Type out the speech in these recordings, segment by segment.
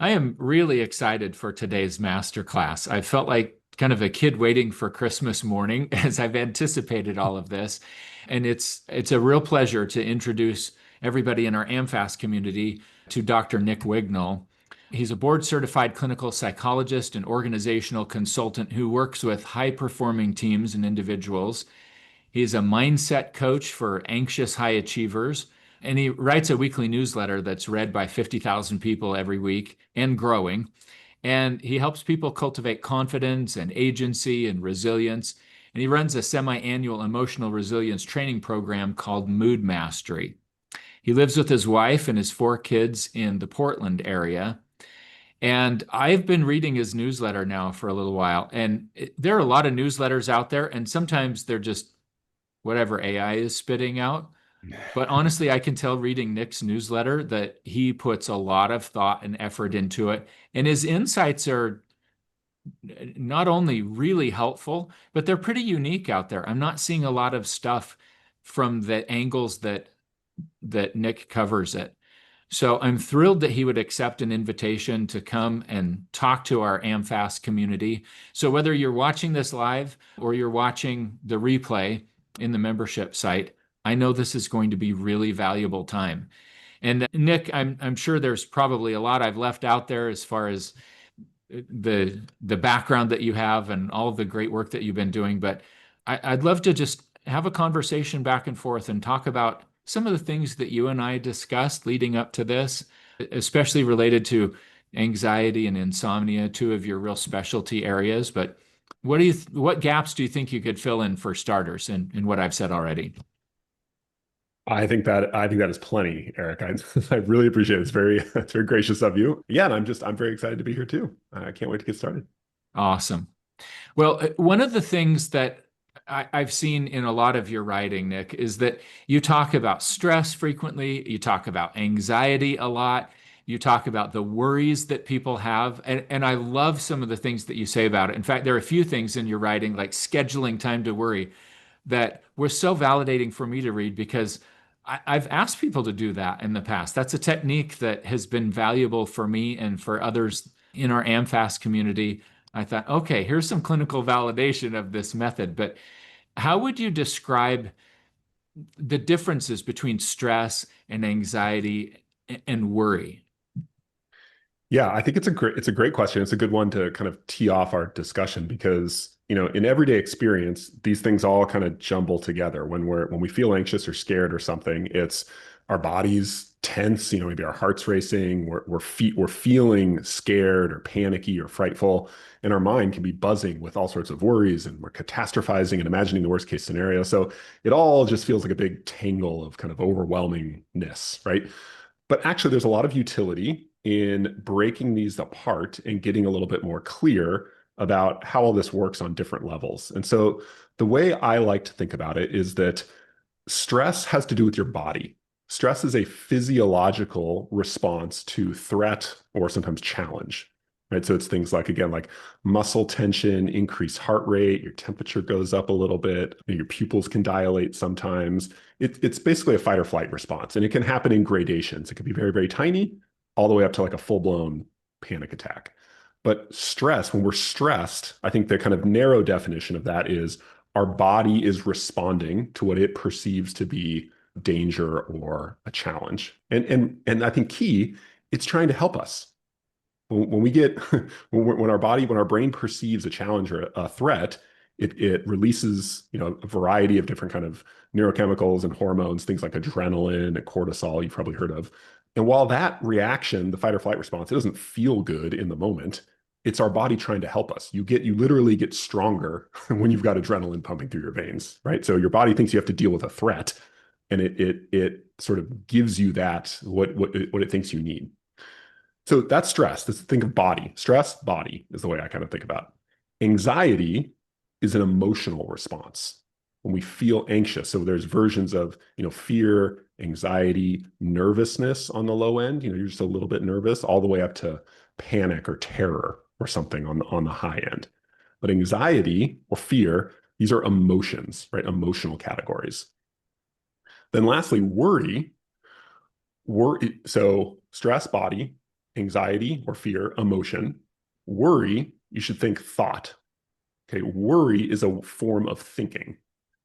I am really excited for today's masterclass. I felt like kind of a kid waiting for Christmas morning as I've anticipated all of this. And it's a real pleasure to introduce everybody in our AMFAS community to Dr. Nick Wignall. He's a board certified clinical psychologist and organizational consultant who works with high performing teams and individuals. He's a mindset coach for anxious high achievers, and he writes a weekly newsletter that's read by 50,000 people every week and growing. And he helps people cultivate confidence and agency and resilience. And he runs a semi-annual emotional resilience training program called Mood Mastery. He lives with his wife and his four kids in the Portland area. And I've been reading his newsletter now for a little while. And there are a lot of newsletters out there, and sometimes they're just whatever AI is spitting out. But honestly, I can tell reading Nick's newsletter that he puts a lot of thought and effort into it. And his insights are not only really helpful, but they're pretty unique out there. I'm not seeing a lot of stuff from the angles that Nick covers it. So I'm thrilled that he would accept an invitation to come and talk to our AMFAS community. So whether you're watching this live or you're watching the replay in the membership site, I know this is going to be really valuable time. And Nick, I'm sure there's probably a lot I've left out there as far as the background that you have and all of the great work that you've been doing, but I'd love to just have a conversation back and forth and talk about some of the things that you and I discussed leading up to this, especially related to anxiety and insomnia, two of your real specialty areas. But what gaps do you think you could fill in for starters in what I've said already? I think that is plenty, Eric. I really appreciate it. It's very gracious of you. Yeah, and I'm very excited to be here too. I can't wait to get started. Awesome. Well, one of the things that I've seen in a lot of your writing, Nick, is that you talk about stress frequently, you talk about anxiety a lot, you talk about the worries that people have, and I love some of the things that you say about it. In fact, there are a few things in your writing, like scheduling time to worry, that were so validating for me to read because I've asked people to do that in the past. That's a technique that has been valuable for me and for others in our AMFAS community. I thought, okay, here's some clinical validation of this method, but how would you describe the differences between stress and anxiety and worry? Yeah, I think it's a great question. It's a good one to kind of tee off our discussion because, in everyday experience, these things all kind of jumble together. When we feel anxious or scared or something, it's our bodies tense, maybe our heart's racing, we're feeling scared or panicky or frightful, and our mind can be buzzing with all sorts of worries, and we're catastrophizing and imagining the worst case scenario. So it all just feels like a big tangle of kind of overwhelmingness, right? But actually, there's a lot of utility in breaking these apart and getting a little bit more clear about how all this works on different levels. And so the way I like to think about it is that stress has to do with your body. Stress is a physiological response to threat or sometimes challenge, right? So it's things like, again, like muscle tension, increased heart rate, your temperature goes up a little bit, your pupils can dilate sometimes. It's basically a fight or flight response, and it can happen in gradations. It can be very, very tiny, all the way up to like a full-blown panic attack. But stress, when we're stressed, I think the kind of narrow definition of that is our body is responding to what it perceives to be danger or a challenge. And I think key, it's trying to help us. When we get when our brain perceives a challenge or a threat, it releases, a variety of different kind of neurochemicals and hormones, things like adrenaline and cortisol you've probably heard of. And while that reaction, the fight or flight response, it doesn't feel good in the moment, it's our body trying to help us. You literally get stronger when you've got adrenaline pumping through your veins, right? So your body thinks you have to deal with a threat, and it sort of gives you that what it thinks you need. So that's stress. Let's think of body. Stress, body is the way I kind of think about it. Anxiety is an emotional response when we feel anxious. So there's versions of, fear, anxiety, nervousness on the low end. You're just a little bit nervous, all the way up to panic or terror or something on the high end. But anxiety or fear, these are emotions, right? Emotional categories. Then lastly, worry. So stress, body, anxiety or fear, emotion. Worry, you should think thought. Okay, worry is a form of thinking.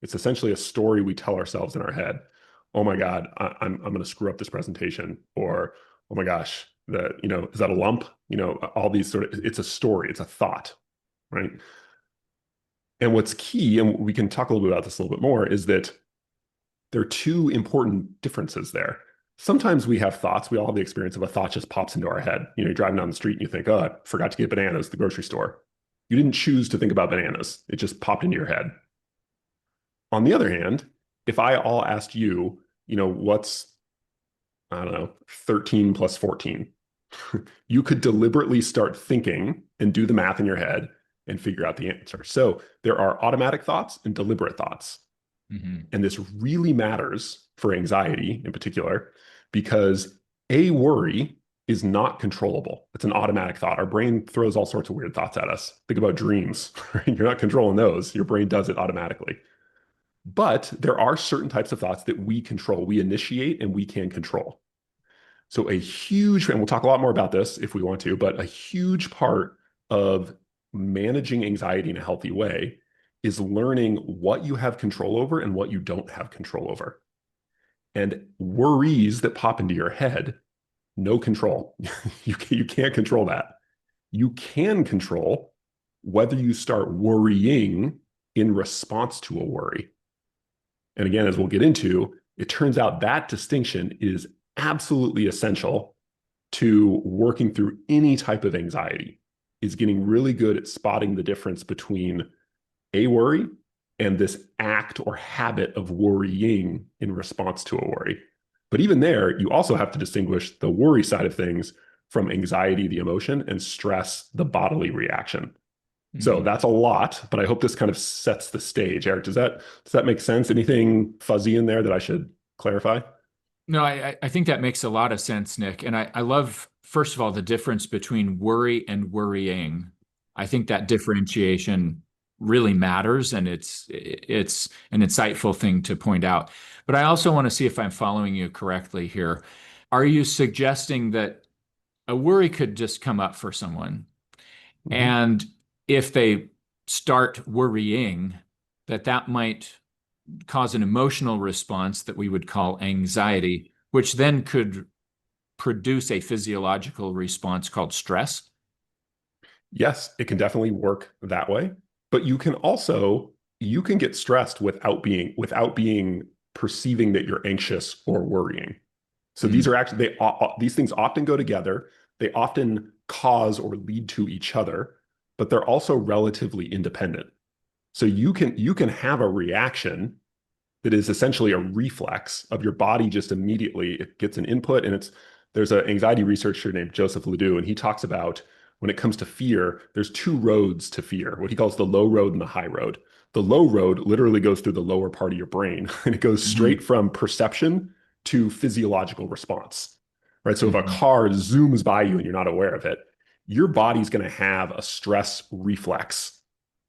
It's essentially a story we tell ourselves in our head. Oh my God, I'm going to screw up this presentation, or oh my gosh, is that a lump? All these sort of, it's a story, it's a thought, right? And what's key, and we can talk a little bit about this a little bit more, is that there are two important differences there. Sometimes we have thoughts. We all have the experience of a thought just pops into our head. You're driving down the street and you think, oh, I forgot to get bananas at the grocery store. You didn't choose to think about bananas. It just popped into your head. On the other hand, if I all asked you, what's, I don't know, 13 plus 14, you could deliberately start thinking and do the math in your head and figure out the answer. So there are automatic thoughts and deliberate thoughts. Mm-hmm. And this really matters for anxiety in particular, because a worry is not controllable. It's an automatic thought. Our brain throws all sorts of weird thoughts at us. Think about dreams. Right? You're not controlling those. Your brain does it automatically. But there are certain types of thoughts that we control, we initiate, and we can control. So a huge, and we'll talk a lot more about this if we want to, but a huge part of managing anxiety in a healthy way is learning what you have control over and what you don't have control over. And worries that pop into your head, no control. You can't control that. You can control whether you start worrying in response to a worry. And again, as we'll get into, it turns out that distinction is absolutely essential to working through any type of anxiety, is getting really good at spotting the difference between a worry and this act or habit of worrying in response to a worry. But even there, you also have to distinguish the worry side of things from anxiety, the emotion, and stress, the bodily reaction. So Mm-hmm. that's a lot, but I hope this kind of sets the stage. Eric, does that make sense? Anything fuzzy in there that I should clarify? No, I think that makes a lot of sense, Nick. And I love, first of all, the difference between worry and worrying. I think that differentiation really matters, and it's an insightful thing to point out. But I also want to see if I'm following you correctly here. Are you suggesting that a worry could just come up for someone, Mhm. and if they start worrying, that might cause an emotional response that we would call anxiety, which then could produce a physiological response called stress? Yes, it can definitely work that way, but you can get stressed without being perceiving that you're anxious or worrying. So these Mm, are actually these things often go together. They often cause or lead to each other, but they're also relatively independent. So you can have a reaction that is essentially a reflex of your body. Just immediately it gets an input, and there's an anxiety researcher named Joseph Ledoux, and he talks about when it comes to fear, there's two roads to fear, what he calls the low road and the high road. The low road literally goes through the lower part of your brain and it goes straight mhm, from perception to physiological response. Right? So if a mhm, car zooms by you and you're not aware of it, your body's going to have a stress reflex.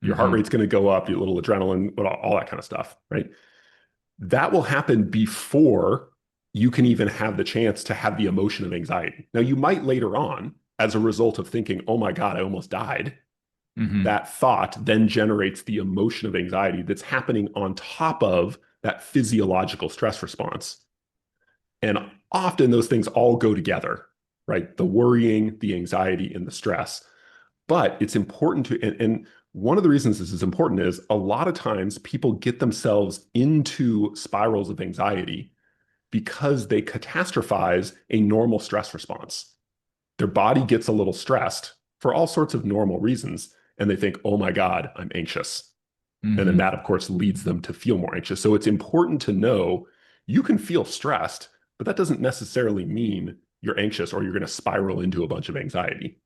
Your heart mhm, rate's going to go up, your little adrenaline, all that kind of stuff, right? That will happen before you can even have the chance to have the emotion of anxiety. Now, you might later on, as a result of thinking, oh my God, I almost died, mhm, that thought then generates the emotion of anxiety that's happening on top of that physiological stress response. And often those things all go together, right? The worrying, the anxiety, and the stress. But it's important and one of the reasons this is important is a lot of times people get themselves into spirals of anxiety because they catastrophize a normal stress response. Their body gets a little stressed for all sorts of normal reasons, and they think, oh my God, I'm anxious. And then mhm. that, of course, leads them to feel more anxious. So it's important to know you can feel stressed, but that doesn't necessarily mean you're anxious or you're going to spiral into a bunch of anxiety.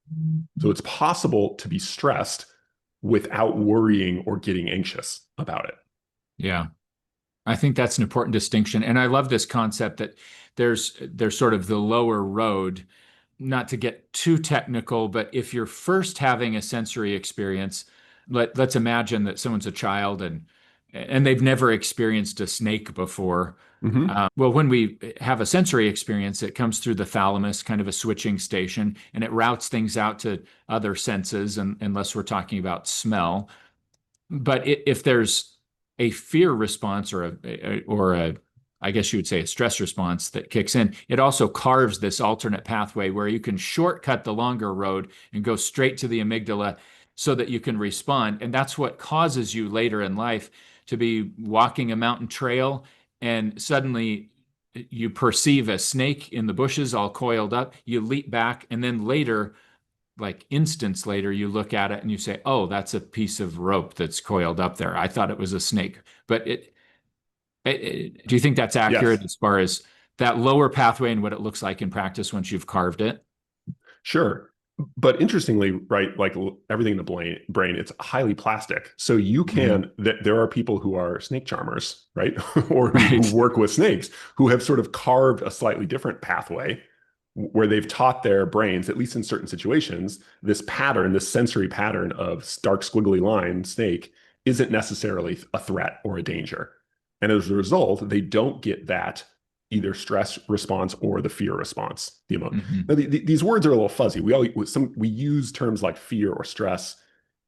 So it's possible to be stressed without worrying or getting anxious about it. Yeah. I think that's an important distinction. And I love this concept that there's sort of the lower road, not to get too technical, but if you're first having a sensory experience, let's imagine that someone's a child and and they've never experienced a snake before. Hmm. Well, when we have a sensory experience, it comes through the thalamus, kind of a switching station, and it routes things out to other senses, unless we're talking about smell. But if there's a fear response or I guess you would say a stress response that kicks in, it also carves this alternate pathway where you can shortcut the longer road and go straight to the amygdala so that you can respond. And that's what causes you later in life to be walking a mountain trail and suddenly you perceive a snake in the bushes all coiled up. You leap back, and then later, like instants later, you look at it and you say, "Oh, that's a piece of rope that's coiled up there. I thought it was a snake." But do you think that's Yes. accurate as far as that lower pathway and what it looks like in practice once you've carved it? Sure. But interestingly, right, like everything in the brain, it's highly plastic. So you Hmm. can, there are people who are snake charmers, right? Or who Right. work with snakes who have sort of carved a slightly different pathway where they've taught their brains, at least in certain situations, this pattern, this sensory pattern of dark squiggly line snake isn't necessarily a threat or a danger. And as a result, they don't get that either stress response or the fear response. Hmm. Now, these words are a little fuzzy. We use terms like fear or stress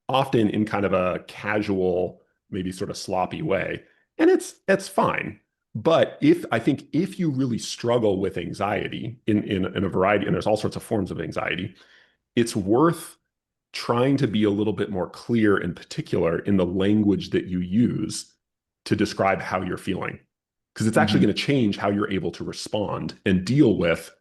often in kind of a casual, maybe sort of sloppy way, and it's fine. But if you really struggle with anxiety in a variety, and there's all sorts of forms of anxiety, it's worth trying to be a little bit more clear, in particular in the language that you use to describe how you're feeling, because it's actually Hmm. going to change how you're able to respond and deal with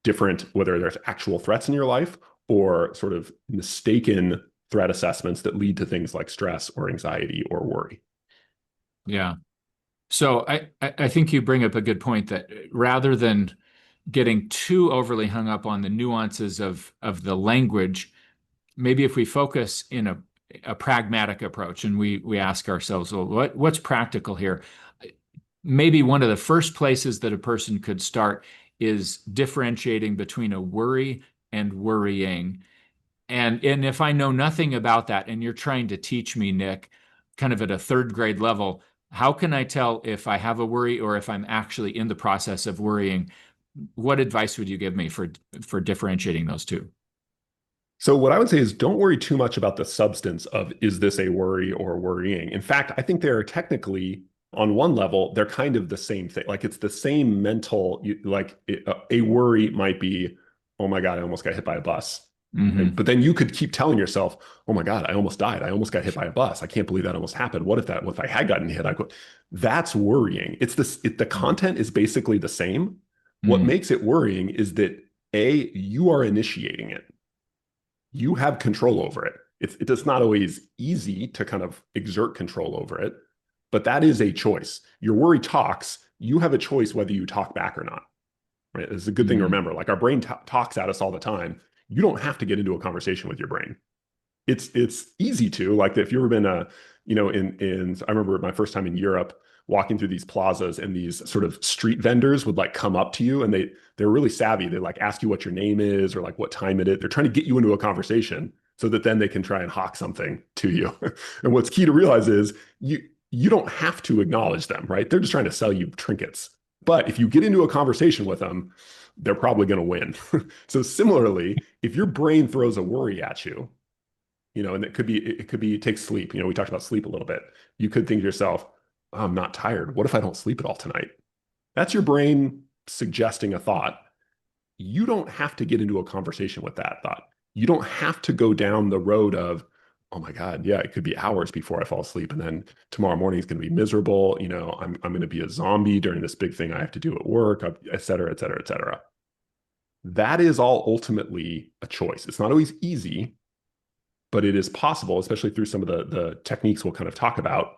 different, whether there's actual threats in your life or sort of mistaken threat assessments that lead to things like stress or anxiety or worry. Yeah. So I think you bring up a good point that rather than getting too overly hung up on the nuances of the language, maybe if we focus in a pragmatic approach and we ask ourselves, well, what's practical here? Maybe one of the first places that a person could start is differentiating between a worry and worrying. And if I know nothing about that and you're trying to teach me, Nick, kind of at a third grade level, how can I tell if I have a worry or if I'm actually in the process of worrying? What advice would you give me for differentiating those two? So what I would say is don't worry too much about the substance of is this a worry or worrying. In fact, I think they're technically on one level, they're kind of the same thing. Like it's the same mental, a worry might be, oh my God, I almost got hit by a bus. Right? Hmm. But then you could keep telling yourself, oh my God, I almost died. I almost got hit by a bus. I can't believe that almost happened. What if I had gotten hit? That's worrying. The content is basically the same. What Hmm. makes it worrying is that you are initiating it, you have control over it. It's not always easy to kind of exert control over it, but that is a choice. Your worry talks, you have a choice whether you talk back or not, right? It's a good thing to Hmm. remember. Like our brain talks at us all the time. You don't have to get into a conversation with your brain. It's easy to, like if you've ever been I remember my first time in Europe walking through these plazas, and these sort of street vendors would like come up to you, and they're really savvy. They like ask you what your name is or like what time it is. They're trying to get you into a conversation so that then they can try and hawk something to you. And what's key to realize is you don't have to acknowledge them, right? They're just trying to sell you trinkets. But if you get into a conversation with them, they're probably going to win. So similarly, if your brain throws a worry at you, and it takes sleep. We talked about sleep a little bit. You could think to yourself, oh, I'm not tired. What if I don't sleep at all tonight? That's your brain suggesting a thought. You don't have to get into a conversation with that thought. You don't have to go down the road of, oh my God, yeah, it could be hours before I fall asleep. And then tomorrow morning is going to be miserable. I'm going to be a zombie during this big thing I have to do at work, et cetera, et cetera, et cetera. That is all ultimately a choice. It's not always easy, but it is possible, especially through some of the techniques we'll kind of talk about,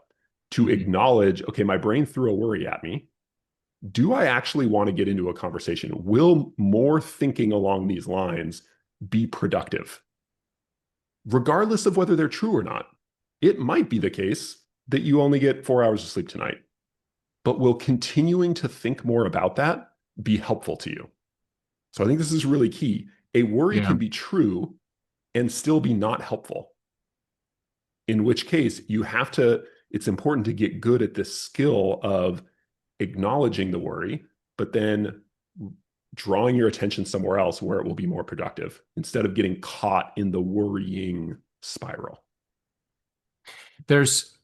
to Hmm. acknowledge, okay, my brain threw a worry at me. Do I actually want to get into a conversation? Will more thinking along these lines be productive? Regardless of whether they're true or not. It might be the case that you only get 4 hours of sleep tonight, but will continuing to think more about that be helpful to you? So I think this is really key. A worry Yeah. can be true and still be not helpful, in which case you have to it's important to get good at this skill of acknowledging the worry, but then drawing your attention somewhere else where it will be more productive instead of getting caught in the worrying spiral. There's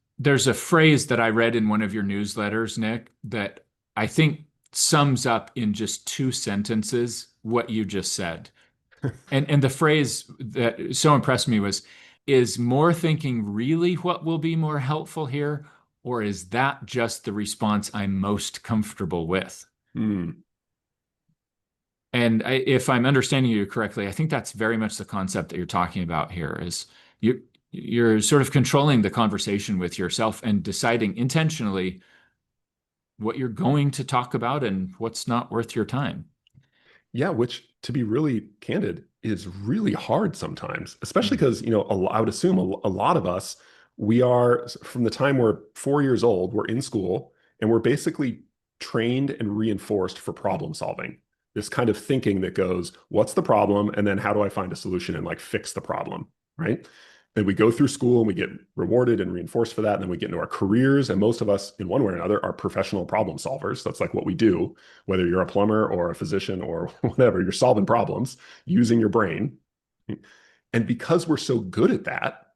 a phrase that I read in one of your newsletters, Nick, that I think sums up in just two sentences what you just said. And the phrase that so impressed me was, is more thinking really what will be more helpful here, or is that just the response I'm most comfortable with? Hmm. And if I'm understanding you correctly, I think that's very much the concept that you're talking about here is you're sort of controlling the conversation with yourself and deciding intentionally what you're going to talk about and what's not worth your time. Yeah, which to be really candid is really hard sometimes, especially Mm. because, I would assume a lot of us, we are from the time we're 4 years old, we're in school and we're basically trained and reinforced for problem solving. This kind of thinking that goes, what's the problem? And then how do I find a solution and like fix the problem? Right. Then we go through school and we get rewarded and reinforced for that. And then we get into our careers. And most of us, in one way or another, are professional problem solvers. That's like what we do, whether you're a plumber or a physician or whatever, you're solving problems using your brain. And because we're so good at that,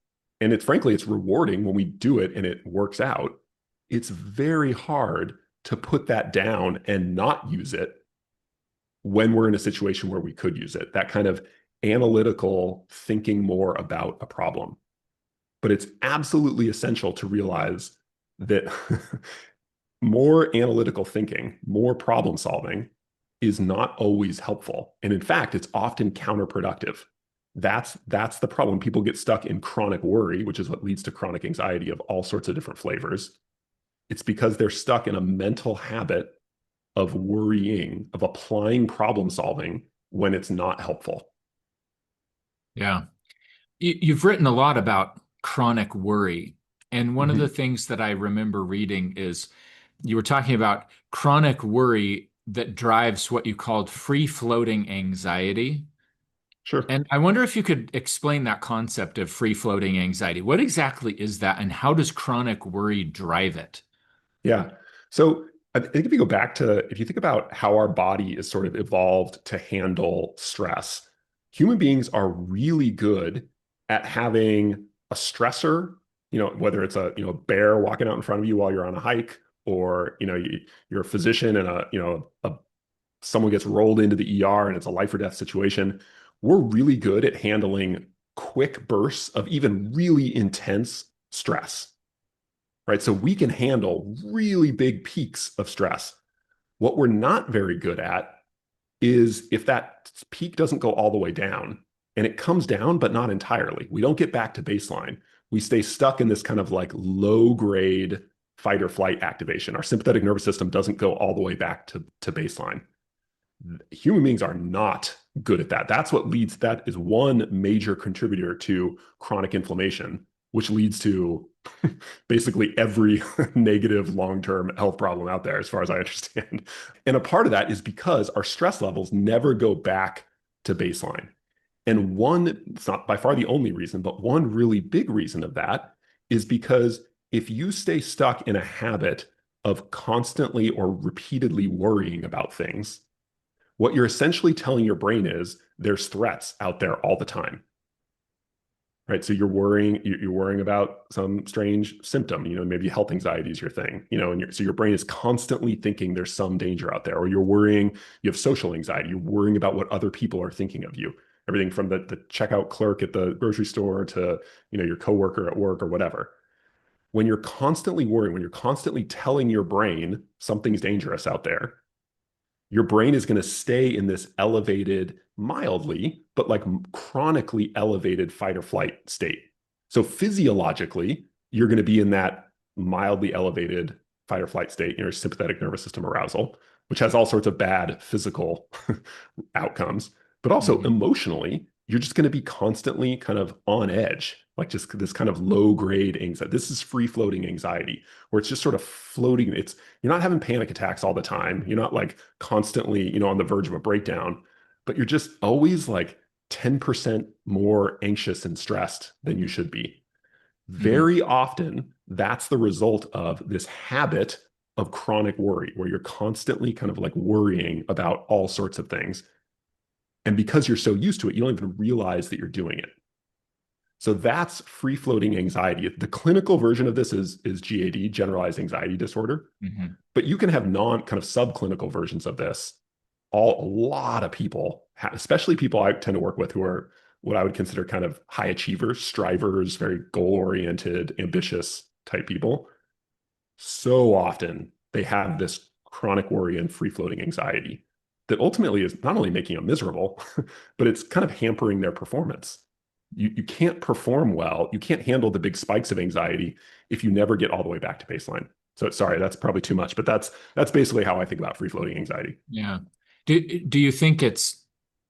and it's frankly, it's rewarding when we do it and it works out, it's very hard to put that down and not use it when we're in a situation where we could use it. That kind of analytical thinking more about a problem. But it's absolutely essential to realize that more analytical thinking, more problem solving is not always helpful. And in fact, it's often counterproductive. That's the problem. People get stuck in chronic worry, which is what leads to chronic anxiety of all sorts of different flavors. It's because they're stuck in a mental habit of worrying, of applying problem solving when it's not helpful. Yeah. You've written a lot about chronic worry. And one of the Mm-hmm. things that I remember reading is you were talking about chronic worry that drives what you called free floating anxiety. Sure. And I wonder if you could explain that concept of free floating anxiety. What exactly is that, and how does chronic worry drive it? Yeah. So I think if you think about how our body is sort of evolved to handle stress, human beings are really good at having a stressor, whether it's a bear walking out in front of you while you're on a hike, or, you're a physician and someone gets rolled into the ER and it's a life or death situation. We're really good at handling quick bursts of even really intense stress, right? So we can handle really big peaks of stress. What we're not very good at is if that peak doesn't go all the way down, and it comes down, but not entirely. We don't get back to baseline. We stay stuck in this kind of like low grade fight or flight activation. Our sympathetic nervous system doesn't go all the way back to baseline. Human beings are not good at that. That is one major contributor to chronic inflammation, which leads to basically every negative long-term health problem out there, as far as I understand. And a part of that is because our stress levels never go back to baseline. And it's not by far the only reason, but one really big reason of that is because if you stay stuck in a habit of constantly or repeatedly worrying about things, what you're essentially telling your brain is there's threats out there all the time, right? So you're worrying about some strange symptom, maybe health anxiety is your thing, and so your brain is constantly thinking there's some danger out there. Or you have social anxiety, you're worrying about what other people are thinking of you, everything from the checkout clerk at the grocery store to, your coworker at work or whatever. When you're constantly worrying, when you're constantly telling your brain something's dangerous out there, your brain is going to stay in this elevated, mildly, but like chronically elevated fight or flight state. So physiologically, you're going to be in that mildly elevated fight or flight state, your sympathetic nervous system arousal, which has all sorts of bad physical outcomes. But also Mhm. emotionally, you're just going to be constantly kind of on edge, like just this kind of low grade anxiety. This is free floating anxiety, where it's just sort of floating. You're not having panic attacks all the time. You're not like constantly, on the verge of a breakdown, but you're just always like 10% more anxious and stressed than you should be. Hmm. Very often, that's the result of this habit of chronic worry, where you're constantly kind of like worrying about all sorts of things. And because you're so used to it, you don't even realize that you're doing it. So that's free floating anxiety. The clinical version of this is GAD, generalized anxiety disorder. Hmm. But you can have non kind of subclinical versions of this. A lot of people, especially people I tend to work with who are what I would consider kind of high achievers, strivers, very goal oriented, ambitious type people. So often they have this chronic worry and free floating anxiety that ultimately is not only making them miserable, but it's kind of hampering their performance. You can't perform well. You can't handle the big spikes of anxiety if you never get all the way back to baseline. So sorry, that's probably too much, but that's basically how I think about free floating anxiety. Yeah. Do you think it's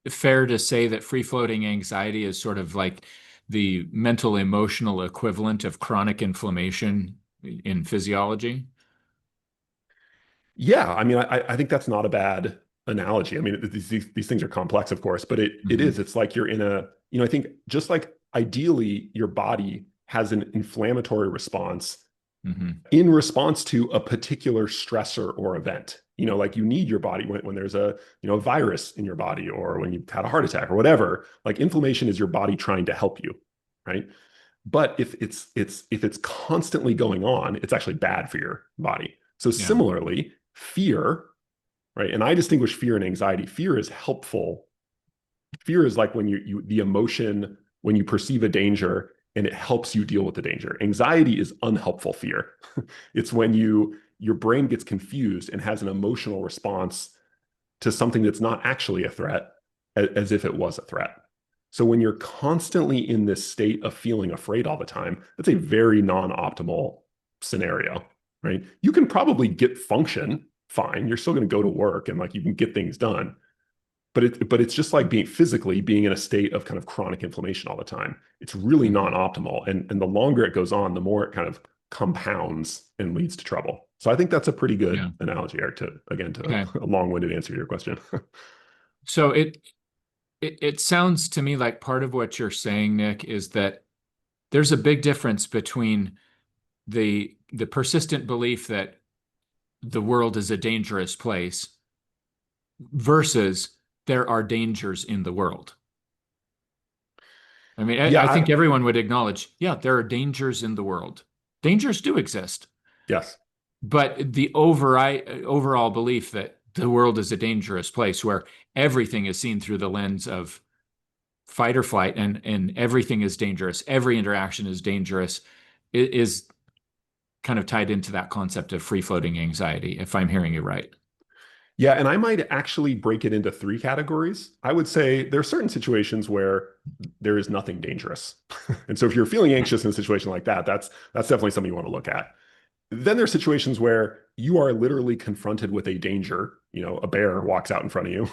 fair to say that free-floating anxiety is sort of like the mental emotional equivalent of chronic inflammation in physiology? Yeah, I mean, I think that's not a bad analogy. I mean, these things are complex, of course, but it is. Hmm. It's like you're in a, I think just like ideally your body has an inflammatory response Hmm. in response to a particular stressor or event. Like you need your body when there's a virus in your body or when you've had a heart attack or whatever. Like inflammation is your body trying to help you, right? But if it's constantly going on, it's actually bad for your body. So Yeah. similarly, fear, right? And I distinguish fear and anxiety. Fear is helpful. Fear is like when you the emotion when you perceive a danger and it helps you deal with the danger. Anxiety is unhelpful fear. It's when your brain gets confused and has an emotional response to something that's not actually a threat as if it was a threat. So when you're constantly in this state of feeling afraid all the time, that's a very non-optimal scenario, right? You can probably get function fine. You're still going to go to work and like you can get things done. But it's just like being in a state of kind of chronic inflammation all the time. It's really Hmm. non-optimal. And the longer it goes on, the more it kind of compounds and leads to trouble. So I think that's a pretty good Yeah. analogy, Eric, to Okay. a long-winded answer to your question. So it sounds to me like part of what you're saying, Nick, is that there's a big difference between the persistent belief that the world is a dangerous place versus there are dangers in the world. I mean, Yeah, I think everyone would acknowledge, yeah, there are dangers in the world. Dangers do exist, yes. but the overall belief that the world is a dangerous place where everything is seen through the lens of fight or flight and everything is dangerous, every interaction is dangerous, is kind of tied into that concept of free floating anxiety, if I'm hearing you right. Yeah, and I might actually break it into three categories. I would say there are certain situations where there is nothing dangerous. And so if you're feeling anxious in a situation like that, that's definitely something you want to look at. Then there's situations where you are literally confronted with a danger. A bear walks out in front of you.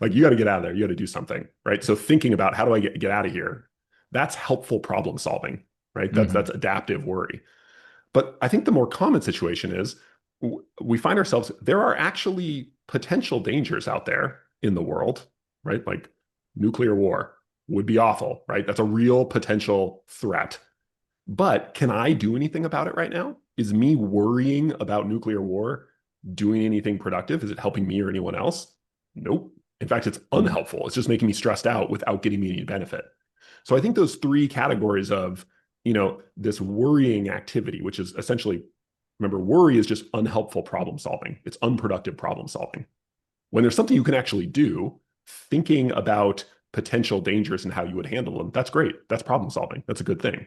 Like you got to get out of there. You got to do something, right? So thinking about how do I get out of here? That's helpful problem solving, right? That's Hmm. adaptive worry. But I think the more common situation is we find ourselves, there are actually potential dangers out there in the world, right? Like nuclear war would be awful, right? That's a real potential threat. But can I do anything about it right now? Is me worrying about nuclear war doing anything productive? Is it helping me or anyone else? Nope. In fact, it's unhelpful. It's just making me stressed out without getting me any benefit. So I think those three categories of, this worrying activity, which is essentially, remember, worry is just unhelpful problem solving. It's unproductive problem solving. When there's something you can actually do, thinking about potential dangers and how you would handle them, that's great. That's problem solving. That's a good thing.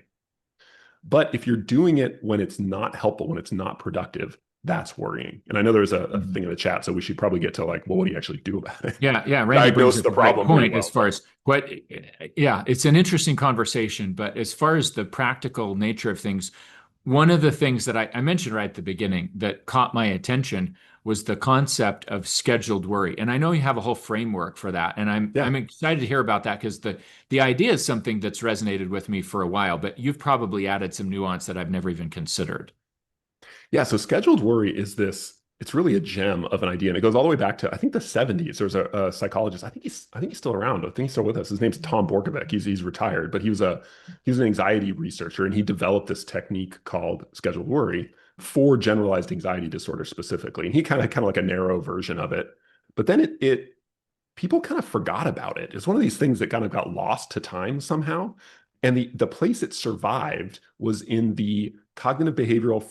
But if you're doing it when it's not helpful, when it's not productive, that's worrying. And I know there's a Hmm. thing in the chat, so we should probably get to like, well, what do you actually do about it? Yeah, yeah. Randy brings Diagnose up the a great problem pretty point as well, far but as what, yeah, it's an interesting conversation, but as far as the practical nature of things, one of the things that I mentioned right at the beginning that caught my attention was the concept of scheduled worry. And I know you have a whole framework for that. And I'm yeah. excited to hear about that because the idea is something that's resonated with me for a while, but you've probably added some nuance that I've never even considered. Yeah, so scheduled worry is it's really a gem of an idea, and it goes all the way back to I think the 70s. There was a psychologist. I think he's still around. I think he's still with us. His name's Tom Borkovic. He's retired, but he was an anxiety researcher, and he developed this technique called scheduled worry for generalized anxiety disorder specifically. And he kind of like a narrow version of it. But then it people kind of forgot about it. It's one of these things that kind of got lost to time somehow. And the place it survived was in the cognitive behavioral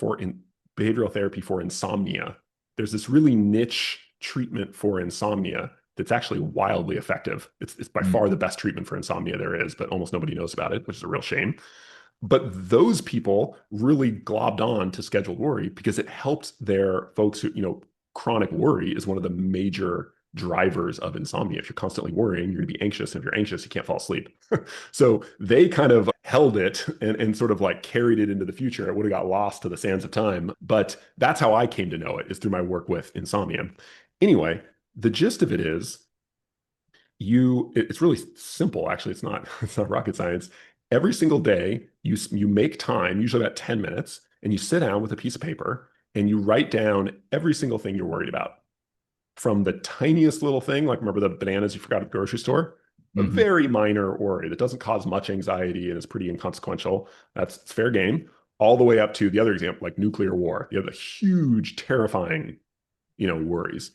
therapy for insomnia. There's this really niche treatment for insomnia that's actually wildly effective. It's by Mm. far the best treatment for insomnia there is, but almost nobody knows about it, which is a real shame. But those people really globbed on to scheduled worry because it helped their folks who, chronic worry is one of the major drivers of insomnia. If you're constantly worrying, you're going to be anxious. And if you're anxious, you can't fall asleep. So they kind of held it and sort of like carried it into the future. It would have got lost to the sands of time. But that's how I came to know it, is through my work with insomnia. Anyway, the gist of it is it's really simple. Actually, it's not rocket science. Every single day, you make time, usually about 10 minutes, and you sit down with a piece of paper and you write down every single thing you're worried about. From the tiniest little thing, like remember the bananas you forgot at the grocery store? A Mhm. very minor worry that doesn't cause much anxiety and is pretty inconsequential. It's fair game. All the way up to the other example, like nuclear war. You have the huge, terrifying, worries.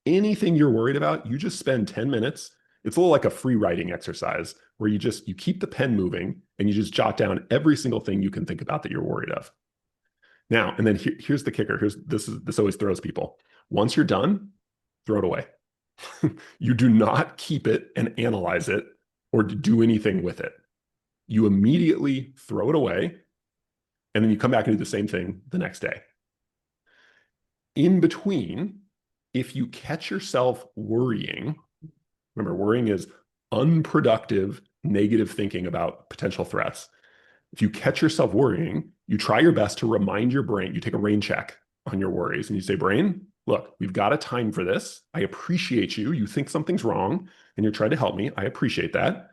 Anything you're worried about, you just spend 10 minutes. It's a little like a free writing exercise where you keep the pen moving and you just jot down every single thing you can think about that you're worried of. Now, and then here's the kicker. This always throws people. Once you're done, throw it away. You do not keep it and analyze it or do anything with it. You immediately throw it away, and then you come back and do the same thing the next day. In between, if you catch yourself worrying, remember, worrying is unproductive, negative thinking about potential threats. If you catch yourself worrying, you try your best to remind your brain, you take a rain check on your worries and you say, brain, look, we've got a time for this. I appreciate you. You think something's wrong and you're trying to help me. I appreciate that.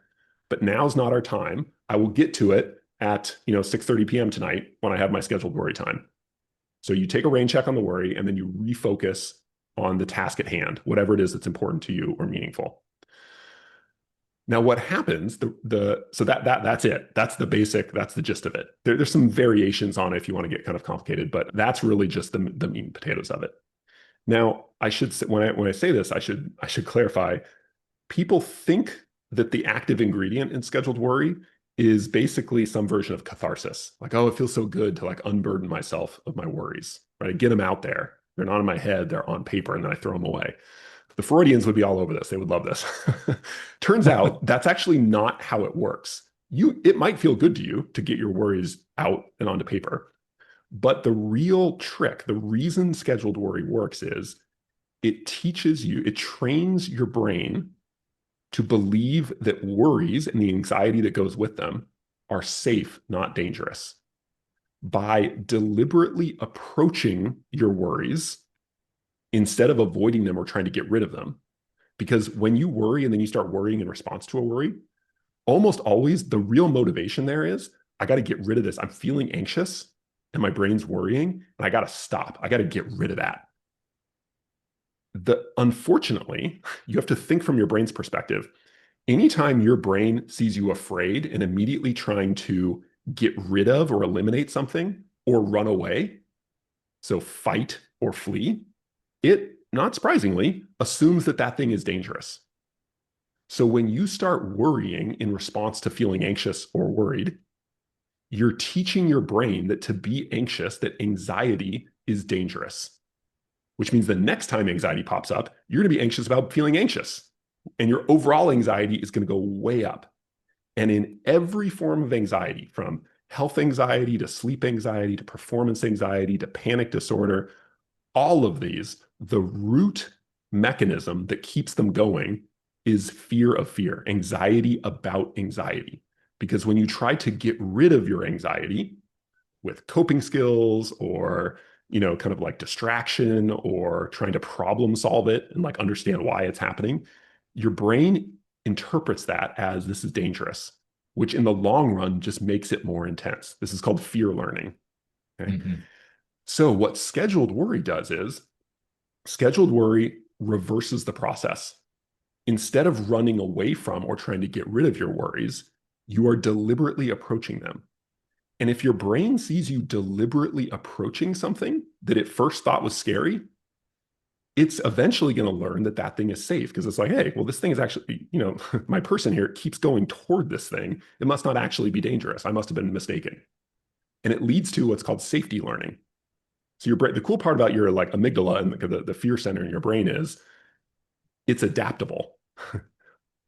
But now's not our time. I will get to it at 6:30 p.m. tonight when I have my scheduled worry time. So you take a rain check on the worry and then you refocus on the task at hand, whatever it is that's important to you or meaningful. Now, what happens? So that's it. That's the basic. That's the gist of it. There's some variations on it if you want to get kind of complicated, but that's really just the meat and potatoes of it. Now, I should say, when I say this, I should clarify. People think that the active ingredient in scheduled worry is basically some version of catharsis. Like, oh, it feels so good to like unburden myself of my worries, right? I get them out there. They're not in my head. They're on paper, and then I throw them away. The Freudians would be all over this. They would love this. Turns out that's actually not how it works. It might feel good to you to get your worries out and onto paper. But the real trick, the reason scheduled worry works is it trains your brain to believe that worries and the anxiety that goes with them are safe, not dangerous. By deliberately approaching your worries instead of avoiding them or trying to get rid of them. Because when you worry and then you start worrying in response to a worry, almost always the real motivation there is, I got to get rid of this. I'm feeling anxious and my brain's worrying and I got to stop. I got to get rid of that. Unfortunately, you have to think from your brain's perspective. Anytime your brain sees you afraid and immediately trying to get rid of or eliminate something or run away, so fight or flee, it, not surprisingly, assumes that that thing is dangerous. So when you start worrying in response to feeling anxious or worried, you're teaching your brain that to be anxious, that anxiety is dangerous, which means the next time anxiety pops up, you're going to be anxious about feeling anxious. And your overall anxiety is going to go way up. And in every form of anxiety, from health anxiety to sleep anxiety to performance anxiety to panic disorder, all of these, the root mechanism that keeps them going is fear of fear, anxiety about anxiety. Because when you try to get rid of your anxiety with coping skills or kind of like distraction or trying to problem solve it and like understand why it's happening, your brain interprets that as this is dangerous, which in the long run just makes it more intense. This is called fear learning. Okay. Mhm. So what scheduled worry does is Scheduled worry reverses the process. Instead of running away from or trying to get rid of your worries, you are deliberately approaching them. And if your brain sees you deliberately approaching something that it first thought was scary, it's eventually going to learn that that thing is safe because it's like, hey, well, this thing is actually, my person here keeps going toward this thing. It must not actually be dangerous. I must have been mistaken. And it leads to what's called safety learning. So your brain, the cool part about your like amygdala and the fear center in your brain is it's adaptable.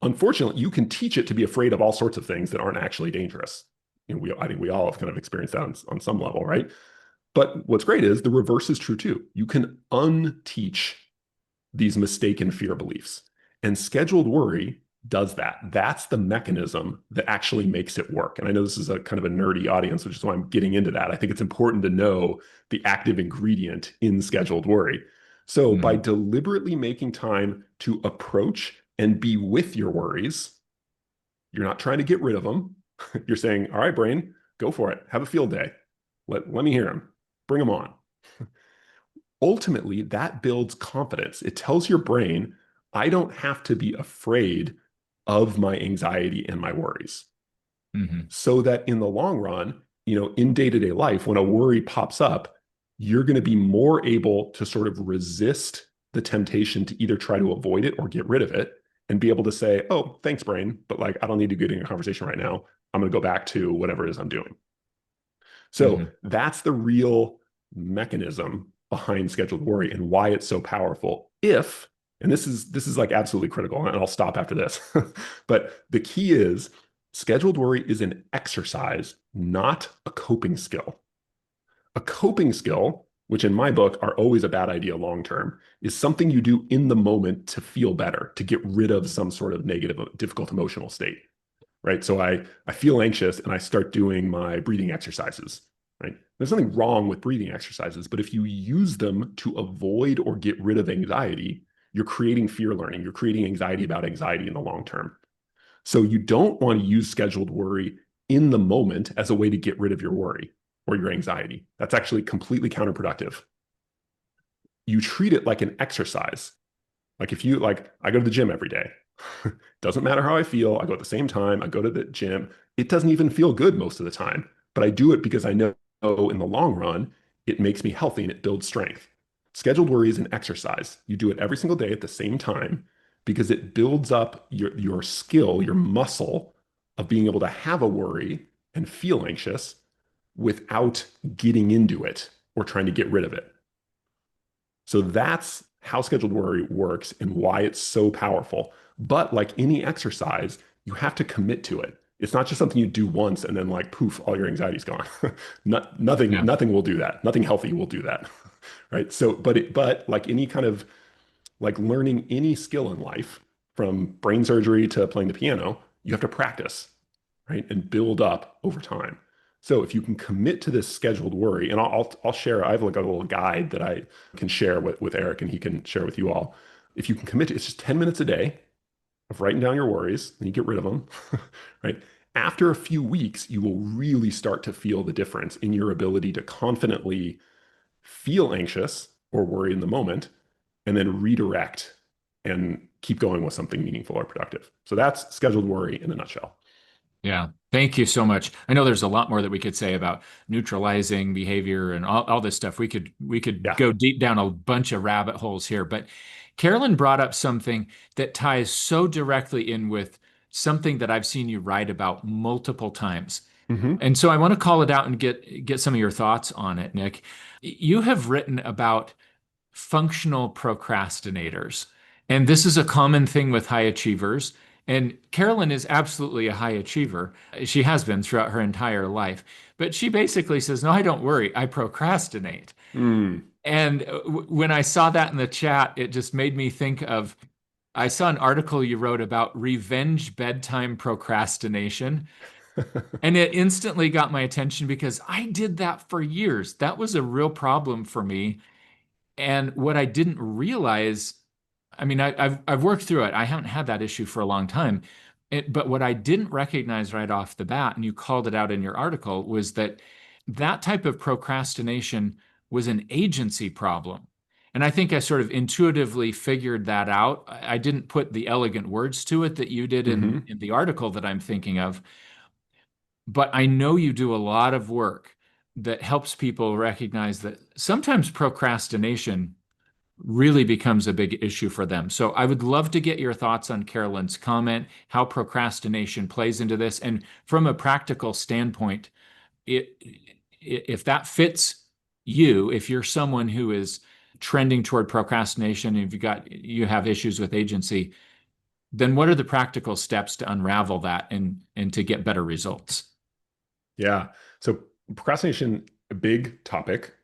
Unfortunately, you can teach it to be afraid of all sorts of things that aren't actually dangerous. I think we all have kind of experienced that on some level, right? But what's great is the reverse is true too. You can unteach these mistaken fear beliefs. And scheduled worry does that. That's the mechanism that actually makes it work. And I know this is a kind of a nerdy audience, which is why I'm getting into that. I think it's important to know the active ingredient in scheduled worry. So by Mhm. deliberately making time to approach and be with your worries, you're not trying to get rid of them. You're saying, all right, brain, go for it. Have a field day. Let me hear them. Bring them on. Ultimately, that builds confidence. It tells your brain, I don't have to be afraid of my anxiety and my worries. Mhm. So that in the long run, in day-to-day life, when a worry pops up, you're going to be more able to sort of resist the temptation to either try to avoid it or get rid of it and be able to say, oh, thanks, brain, but like, I don't need to get in a conversation right now. I'm going to go back to whatever it is I'm doing. So Mhm. that's the real mechanism behind scheduled worry and why it's so powerful. And this is like absolutely critical, and I'll stop after this. But the key is scheduled worry is an exercise, not a coping skill. A coping skill, which in my book are always a bad idea long term, is something you do in the moment to feel better, to get rid of some sort of negative, difficult emotional state, right? So I feel anxious and I start doing my breathing exercises, right? There's nothing wrong with breathing exercises, but if you use them to avoid or get rid of anxiety, you're creating fear learning. You're creating anxiety about anxiety in the long term. So you don't want to use scheduled worry in the moment as a way to get rid of your worry or your anxiety. That's actually completely counterproductive. You treat it like an exercise. Like if you like, I go to the gym every day. Doesn't matter how I feel. I go at the same time. I go to the gym. It doesn't even feel good most of the time, but I do it because I know in the long run, it makes me healthy and it builds strength. Scheduled worry is an exercise. You do it every single day at the same time because it builds up your skill, your muscle of being able to have a worry and feel anxious without getting into it or trying to get rid of it. So that's how scheduled worry works and why it's so powerful. But like any exercise, you have to commit to it. It's not just something you do once and then like poof, all your anxiety's gone. Yeah. Nothing will do that. Nothing healthy will do that. Right. So, but like any kind of like learning any skill in life, from brain surgery to playing the piano, you have to practice, right? And build up over time. So if you can commit to this scheduled worry, and I'll share, I have like a little guide that I can share with Eric and he can share with you all. If you can commit to it's just 10 minutes a day of writing down your worries, and you get rid of them, right? After a few weeks, you will really start to feel the difference in your ability to confidently feel anxious or worry in the moment and then redirect and keep going with something meaningful or productive. So that's scheduled worry in a nutshell. Yeah. Thank you so much. I know there's a lot more that we could say about neutralizing behavior and all this stuff. We could Yeah. go deep down a bunch of rabbit holes here, but Carolyn brought up something that ties so directly in with something that I've seen you write about multiple times. Hmm. And so I want to call it out and get some of your thoughts on it, Nick. You have written about functional procrastinators. And this is a common thing with high achievers. And Carolyn is absolutely a high achiever. She has been throughout her entire life. But she basically says, no, I don't worry. I procrastinate. Mm. And when I saw that in the chat, it just made me think of I saw an article you wrote about revenge bedtime procrastination. And it instantly got my attention because I did that for years. That was a real problem for me. And what I didn't realize, I mean, I've worked through it. I haven't had that issue for a long time. But what I didn't recognize right off the bat, and you called it out in your article, was that that type of procrastination was an agency problem. And I think I sort of intuitively figured that out. I didn't put the elegant words to it that you did Hmm. in the article that I'm thinking of, but I know you do a lot of work that helps people recognize that sometimes procrastination really becomes a big issue for them. So I would love to get your thoughts on Carolyn's comment, how procrastination plays into this. And from a practical standpoint, it, if that fits you, if you're someone who is trending toward procrastination, if you have issues with agency, then what are the practical steps to unravel that and to get better results? Yeah. So procrastination, a big topic,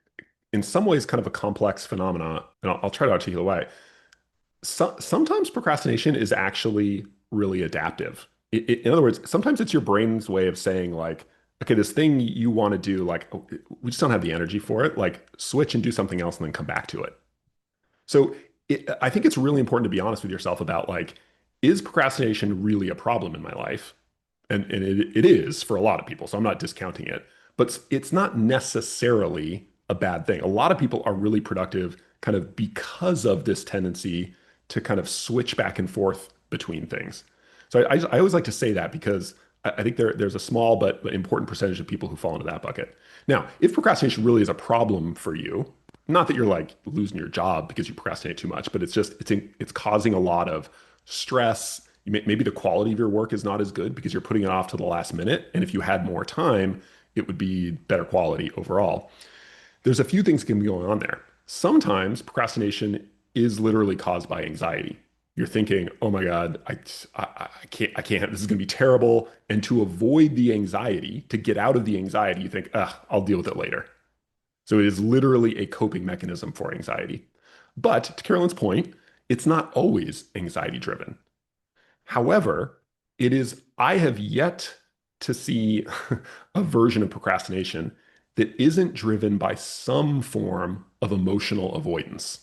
in some ways kind of a complex phenomena, and I'll try to articulate why. Sometimes procrastination is actually really adaptive. In other words, sometimes it's your brain's way of saying like, okay, this thing you want to do, like, oh, we just don't have the energy for it. Like, switch and do something else and then come back to it. So I think it's really important to be honest with yourself about like, is procrastination really a problem in my life? And it is for a lot of people, so I'm not discounting it, but it's not necessarily a bad thing. A lot of people are really productive kind of because of this tendency to kind of switch back and forth between things. So I always like to say that because I think there's a small but important percentage of people who fall into that bucket. Now, if procrastination really is a problem for you, not that you're like losing your job because you procrastinate too much, but it's causing a lot of stress. Maybe the quality of your work is not as good because you're putting it off to the last minute. And if you had more time, it would be better quality overall. There's a few things can be going on there. Sometimes procrastination is literally caused by anxiety. You're thinking, oh my God, I can't, this is going to be terrible. And to avoid the anxiety, to get out of the anxiety, you think, I'll deal with it later. So it is literally a coping mechanism for anxiety. But to Carolyn's point, it's not always anxiety driven. However, I have yet to see a version of procrastination that isn't driven by some form of emotional avoidance.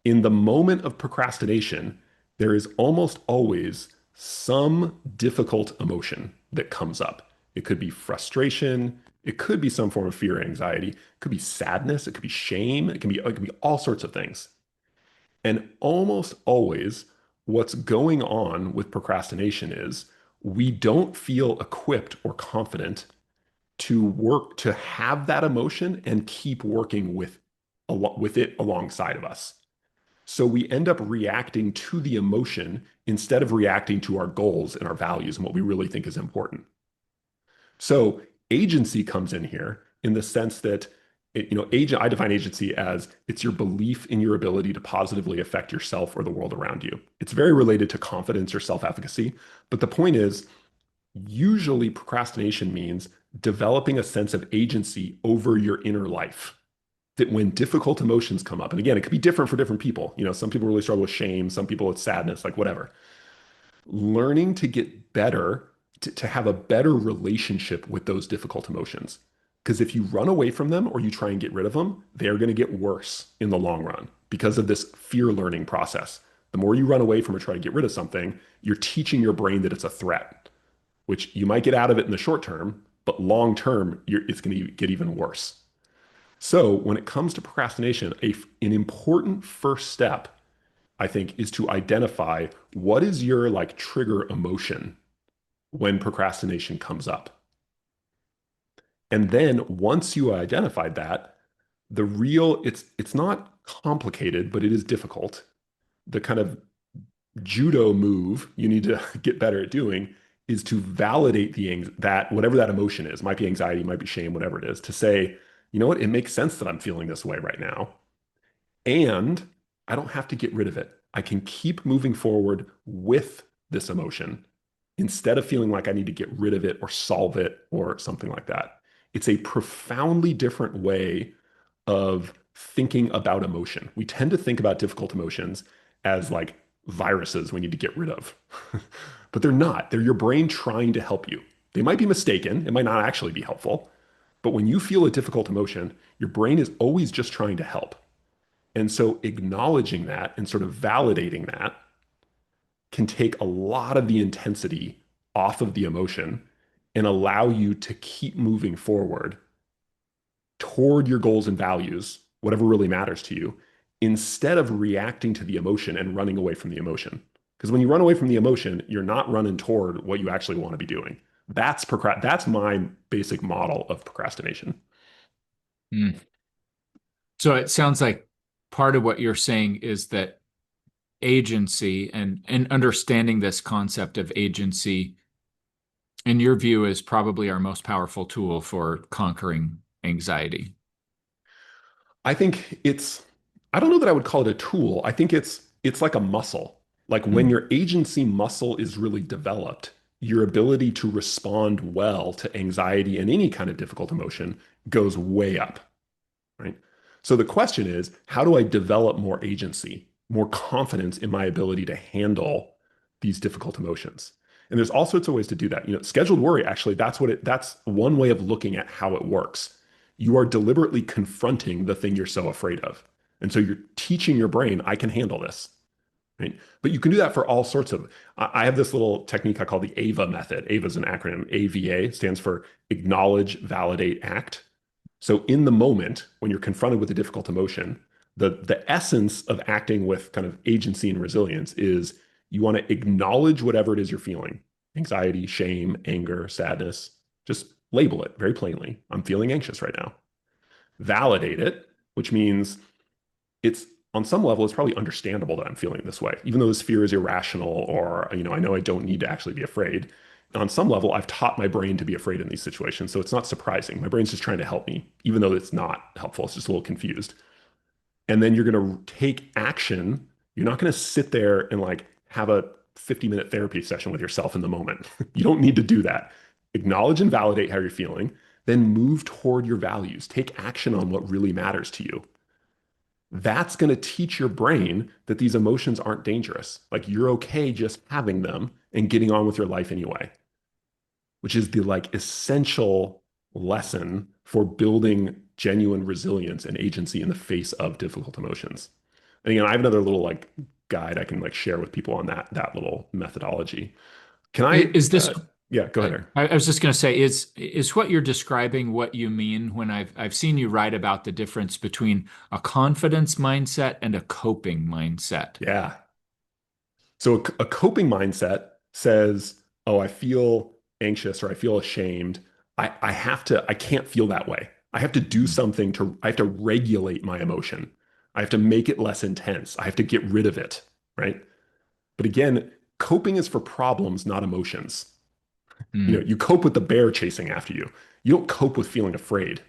In the moment of procrastination, there is almost always some difficult emotion that comes up. It could be frustration. It could be some form of fear or anxiety. It could be sadness. It could be shame. It can be all sorts of things. And almost always, what's going on with procrastination is we don't feel equipped or confident to work to have that emotion and keep working with it alongside of us. So we end up reacting to the emotion instead of reacting to our goals and our values and what we really think is important. So agency comes in here in the sense that I define agency as it's your belief in your ability to positively affect yourself or the world around you. It's very related to confidence or self-efficacy, but the point is usually procrastination means developing a sense of agency over your inner life. That when difficult emotions come up, and again, it could be different for different people. Some people really struggle with shame, some people with sadness, like whatever. Learning to get better, to have a better relationship with those difficult emotions. Because if you run away from them or you try and get rid of them, they're going to get worse in the long run because of this fear learning process. The more you run away from or try to get rid of something, you're teaching your brain that it's a threat, which you might get out of it in the short term, but long term, it's going to get even worse. So when it comes to procrastination, an important first step, I think, is to identify what is your like trigger emotion when procrastination comes up. And then once you identified that, it's not complicated, but it is difficult. The kind of judo move you need to get better at doing is to validate that whatever that emotion is, might be anxiety, might be shame, whatever it is, to say, you know what, it makes sense that I'm feeling this way right now. And I don't have to get rid of it. I can keep moving forward with this emotion instead of feeling like I need to get rid of it or solve it or something like that. It's a profoundly different way of thinking about emotion. We tend to think about difficult emotions as like viruses we need to get rid of, but they're not. They're your brain trying to help you. They might be mistaken. It might not actually be helpful. But when you feel a difficult emotion, your brain is always just trying to help. And so acknowledging that and sort of validating that can take a lot of the intensity off of the emotion and allow you to keep moving forward toward your goals and values, whatever really matters to you, instead of reacting to the emotion and running away from the emotion. Because when you run away from the emotion, you're not running toward what you actually want to be doing. That's my basic model of procrastination. Mm. So it sounds like part of what you're saying is that agency and understanding this concept of agency, in your view, is probably our most powerful tool for conquering anxiety. I think I don't know that I would call it a tool. I think it's like a muscle. Like when Mm. your agency muscle is really developed, your ability to respond well to anxiety and any kind of difficult emotion goes way up, right? So the question is, how do I develop more agency, more confidence in my ability to handle these difficult emotions? And there's all sorts of ways to do that. Scheduled worry, actually, that's one way of looking at how it works. You are deliberately confronting the thing you're so afraid of. And so you're teaching your brain, I can handle this, right? But you can do that for all sorts of. I have this little technique I call the AVA method. AVA is an acronym. AVA stands for acknowledge, validate, act. So in the moment, when you're confronted with a difficult emotion, the essence of acting with kind of agency and resilience is you want to acknowledge whatever it is you're feeling, anxiety, shame, anger, sadness. Just label it very plainly. I'm feeling anxious right now. Validate it, which means it's on some level, it's probably understandable that I'm feeling this way, even though this fear is irrational, or I know I don't need to actually be afraid. On some level, I've taught my brain to be afraid in these situations, so it's not surprising. My brain's just trying to help me, even though it's not helpful. It's just a little confused. And then you're going to take action. You're not going to sit there and like have a 50-minute therapy session with yourself in the moment. You don't need to do that. Acknowledge and validate how you're feeling, then move toward your values. Take action on what really matters to you. That's going to teach your brain that these emotions aren't dangerous. Like you're okay just having them and getting on with your life anyway, which is the like essential lesson for building genuine resilience and agency in the face of difficult emotions. And again, I have another little like guide I can like share with people on that little methodology. Can I Is this, yeah, go ahead, I, Aaron. I was just going to say, is what you're describing what you mean when I've seen you write about the difference between a confidence mindset and a coping mindset? Yeah. So a coping mindset says, oh, I feel anxious or I feel ashamed. I can't feel that way. I have to do Mhm. something I have to regulate my emotion. I have to make it less intense. I have to get rid of it, right? But again, coping is for problems, not emotions. Mm. You cope with the bear chasing after you. You don't cope with feeling afraid.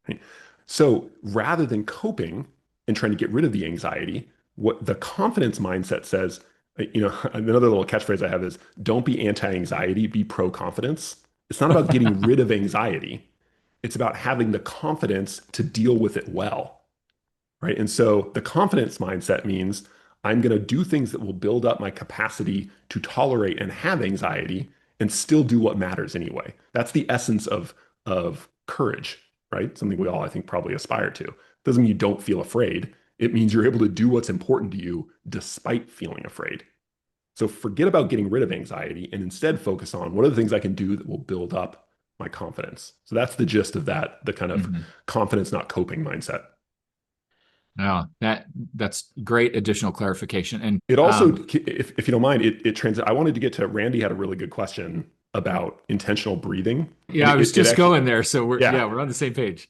Right? So rather than coping and trying to get rid of the anxiety, what the confidence mindset says, another little catchphrase I have is don't be anti-anxiety, be pro-confidence. It's not about getting rid of anxiety. It's about having the confidence to deal with it well, right? And so the confidence mindset means I'm going to do things that will build up my capacity to tolerate and have anxiety and still do what matters anyway. That's the essence of courage, right? Something we all I think probably aspire to. Doesn't mean you don't feel afraid. It means you're able to do what's important to you despite feeling afraid. So forget about getting rid of anxiety and instead focus on what are the things I can do that will build up my confidence. So that's the gist of that, the kind of Mhm. confidence, not coping mindset. Yeah, that's great additional clarification. And It also, if you don't mind, I wanted to get to Randy had a really good question about intentional breathing, and yeah, I was it just actually, going there. So yeah, we're on the same page.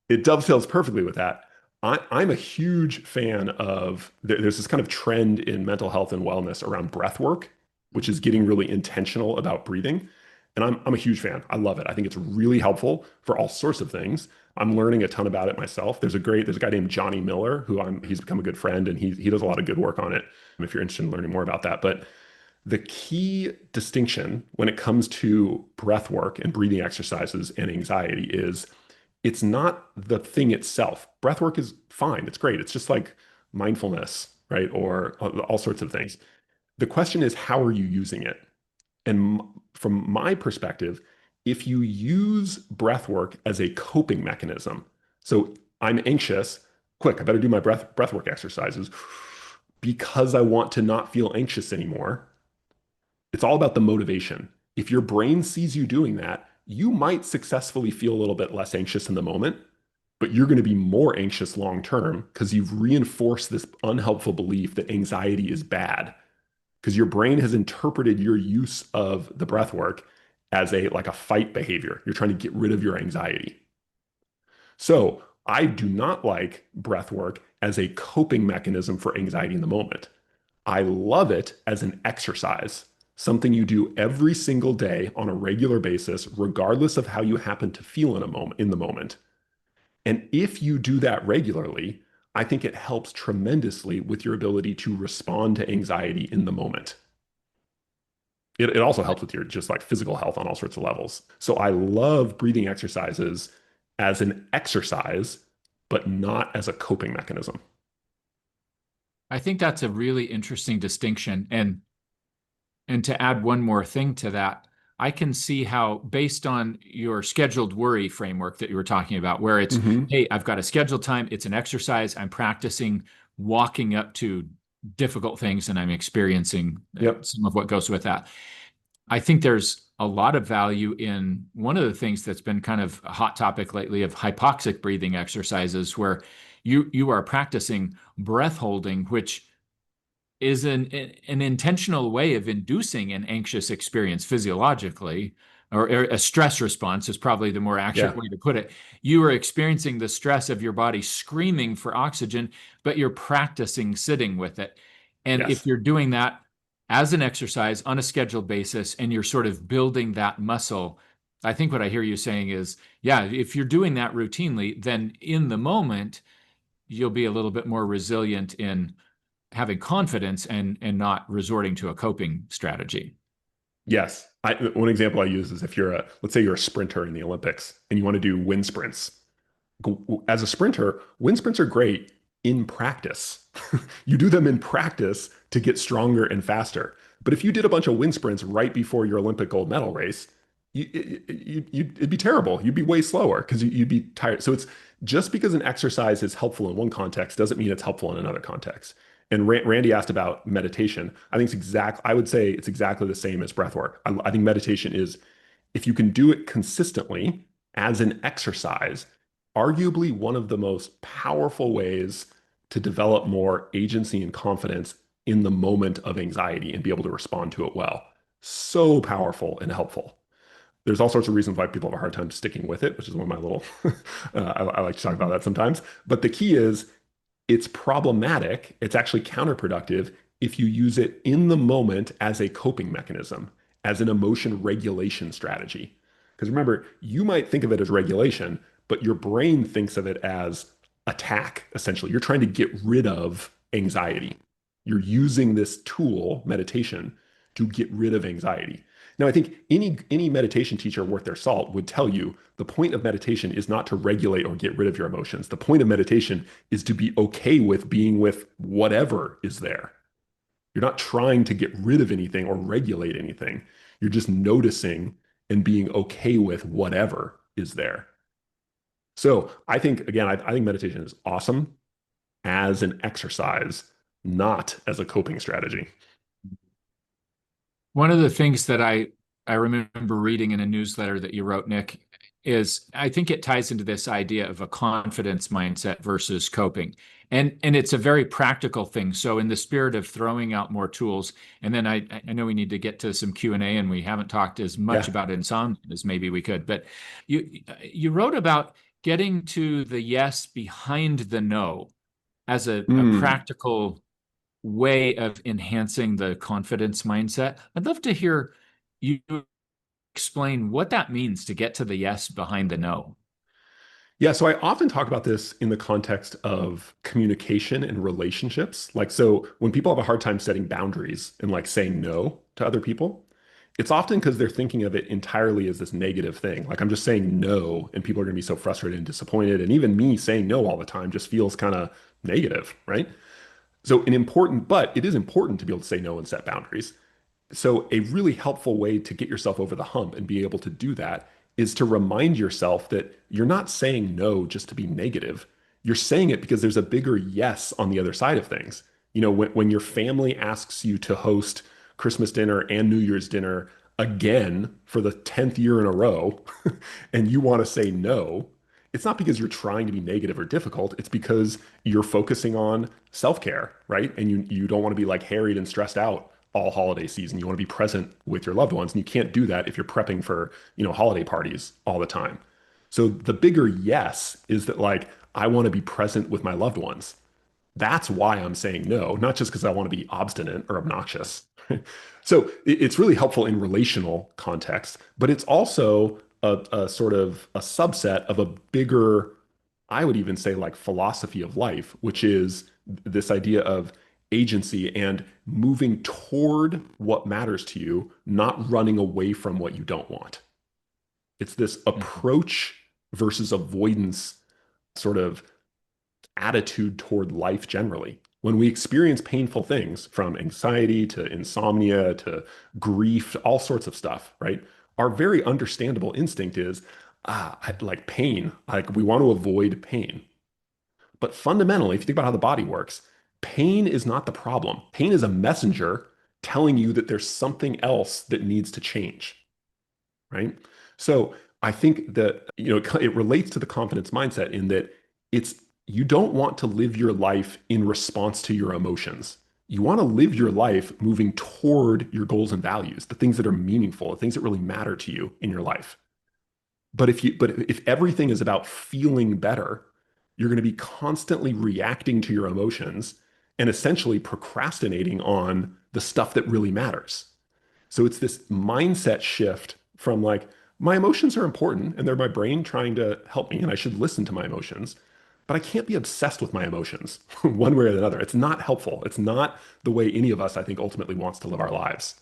it dovetails perfectly with that. I'm a huge fan of, there's this kind of trend in mental health and wellness around breath work, which is getting really intentional about breathing. And I'm a huge fan. I love it. I think it's really helpful for all sorts of things. I'm learning a ton about it myself. There's a guy named Johnny Miller he's become a good friend and he does a lot of good work on it. If you're interested in learning more about that. But the key distinction when it comes to breath work and breathing exercises and anxiety is it's not the thing itself. Breath work is fine. It's great. It's just like mindfulness, right? Or all sorts of things. The question is, how are you using it? And from my perspective, if you use breath work as a coping mechanism, so I'm anxious, quick, I better do my breath work exercises because I want to not feel anxious anymore. It's all about the motivation. If your brain sees you doing that, you might successfully feel a little bit less anxious in the moment, but you're going to be more anxious long term because you've reinforced this unhelpful belief that anxiety is bad because your brain has interpreted your use of the breath work as a like a fight behavior. You're trying to get rid of your anxiety. So I do not like breath work as a coping mechanism for anxiety in the moment. I love it as an exercise, something you do every single day on a regular basis, regardless of how you happen to feel in the moment. And if you do that regularly, I think it helps tremendously with your ability to respond to anxiety in the moment. It also helps with your just like physical health on all sorts of levels. So I love breathing exercises as an exercise, but not as a coping mechanism. I think that's a really interesting distinction. And to add one more thing to that, I can see how, based on your scheduled worry framework that you were talking about, where it's, Hmm. hey, I've got a scheduled time, it's an exercise, I'm practicing walking up to difficult things, and I'm experiencing Yep. some of what goes with that. I think there's a lot of value in one of the things that's been kind of a hot topic lately of hypoxic breathing exercises, where you are practicing breath holding, which is an intentional way of inducing an anxious experience physiologically, or a stress response is probably the more accurate Yeah. way to put it. You are experiencing the stress of your body screaming for oxygen, but you're practicing sitting with it. And if Yes. you're doing that as an exercise on a scheduled basis and you're sort of building that muscle, I think what I hear you saying is, yeah, if you're doing that routinely, then in the moment, you'll be a little bit more resilient in having confidence and not resorting to a coping strategy. Yes. One example I use is if let's say you're a sprinter in the Olympics and you want to do wind sprints. As a sprinter, wind sprints are great in practice. You do them in practice to get stronger and faster. But if you did a bunch of wind sprints right before your Olympic gold medal race, it'd be terrible. You'd be way slower because you'd be tired. So it's just because an exercise is helpful in one context doesn't mean it's helpful in another context. And Randy asked about meditation. I would say it's exactly the same as breath work. I think meditation is, if you can do it consistently as an exercise, arguably one of the most powerful ways to develop more agency and confidence in the moment of anxiety and be able to respond to it well. So powerful and helpful. There's all sorts of reasons why people have a hard time sticking with it, which is one of my little, I like to talk about Mhm. that sometimes. But the key is it's problematic. It's actually counterproductive if you use it in the moment as a coping mechanism, as an emotion regulation strategy. Because remember, you might think of it as regulation, but your brain thinks of it as attack, essentially. You're trying to get rid of anxiety. You're using this tool, meditation, to get rid of anxiety. Now, I think any meditation teacher worth their salt would tell you the point of meditation is not to regulate or get rid of your emotions. The point of meditation is to be okay with being with whatever is there. You're not trying to get rid of anything or regulate anything. You're just noticing and being okay with whatever is there. So I think, again, I think meditation is awesome as an exercise, not as a coping strategy. One of the things that I remember reading in a newsletter that you wrote, Nick, is I think it ties into this idea of a confidence mindset versus coping. And it's a very practical thing. So in the spirit of throwing out more tools, and then I know we need to get to some Q&A, and we haven't talked as much Yeah. about insomnia as maybe we could, but you wrote about getting to the yes behind the no as a Mm. practical way of enhancing the confidence mindset. I'd love to hear you explain what that means to get to the yes behind the no. Yeah, so I often talk about this in the context of communication and relationships. Like, so when people have a hard time setting boundaries and like saying no to other people, it's often because they're thinking of it entirely as this negative thing. Like, I'm just saying no, and people are going to be so frustrated and disappointed. And even me saying no all the time just feels kind of negative, right? So, but it is important to be able to say no and set boundaries. So, a really helpful way to get yourself over the hump and be able to do that is to remind yourself that you're not saying no just to be negative. You're saying it because there's a bigger yes on the other side of things. When your family asks you to host Christmas dinner and New Year's dinner again for the 10th year in a row, and you want to say no, it's not because you're trying to be negative or difficult. It's because you're focusing on self-care, right? And you don't want to be like harried and stressed out all holiday season. You want to be present with your loved ones, and you can't do that if you're prepping for, holiday parties all the time. So the bigger yes is that like I want to be present with my loved ones. That's why I'm saying no, not just because I want to be obstinate or obnoxious. So it's really helpful in relational context, but it's also a sort of a subset of a bigger, I would even say like philosophy of life, which is this idea of agency and moving toward what matters to you, not running away from what you don't want. It's this Mhm. approach versus avoidance sort of attitude toward life generally. When we experience painful things from anxiety to insomnia to grief, all sorts of stuff, right? Our very understandable instinct is, like pain, like we want to avoid pain. But fundamentally, if you think about how the body works, pain is not the problem. Pain is a messenger telling you that there's something else that needs to change, right? So I think that it relates to the confidence mindset in that it's you don't want to live your life in response to your emotions. You want to live your life moving toward your goals and values, the things that are meaningful, the things that really matter to you in your life. But if everything is about feeling better, you're going to be constantly reacting to your emotions and essentially procrastinating on the stuff that really matters. So it's this mindset shift from like, my emotions are important and they're my brain trying to help me and I should listen to my emotions, but I can't be obsessed with my emotions one way or another. It's not helpful. It's not the way any of us, I think, ultimately wants to live our lives.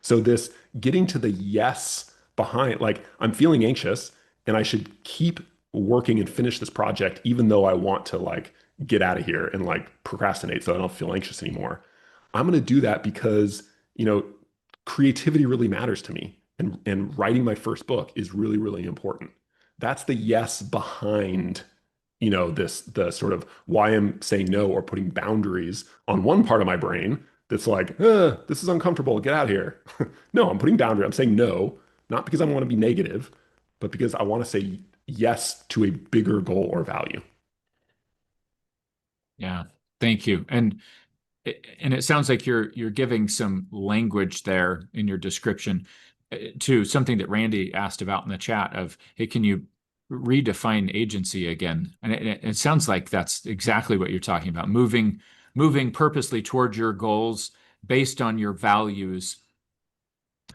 So this getting to the yes behind, like, I'm feeling anxious and I should keep working and finish this project, even though I want to like get out of here and like procrastinate so I don't feel anxious anymore. I'm going to do that because, you know, creativity really matters to me. And writing my first book is really, really important. That's the yes behind, the sort of why I'm saying no or putting boundaries on one part of my brain that's like, this is uncomfortable, get out of here. No, I'm putting boundary. I'm saying no, not because I want to be negative, but because I want to say yes to a bigger goal or value. Yeah. Thank you. And it sounds like you're giving some language there in your description to something that Randy asked about in the chat of, hey, can you redefine agency again? And it sounds like that's exactly what you're talking about, moving purposely towards your goals based on your values.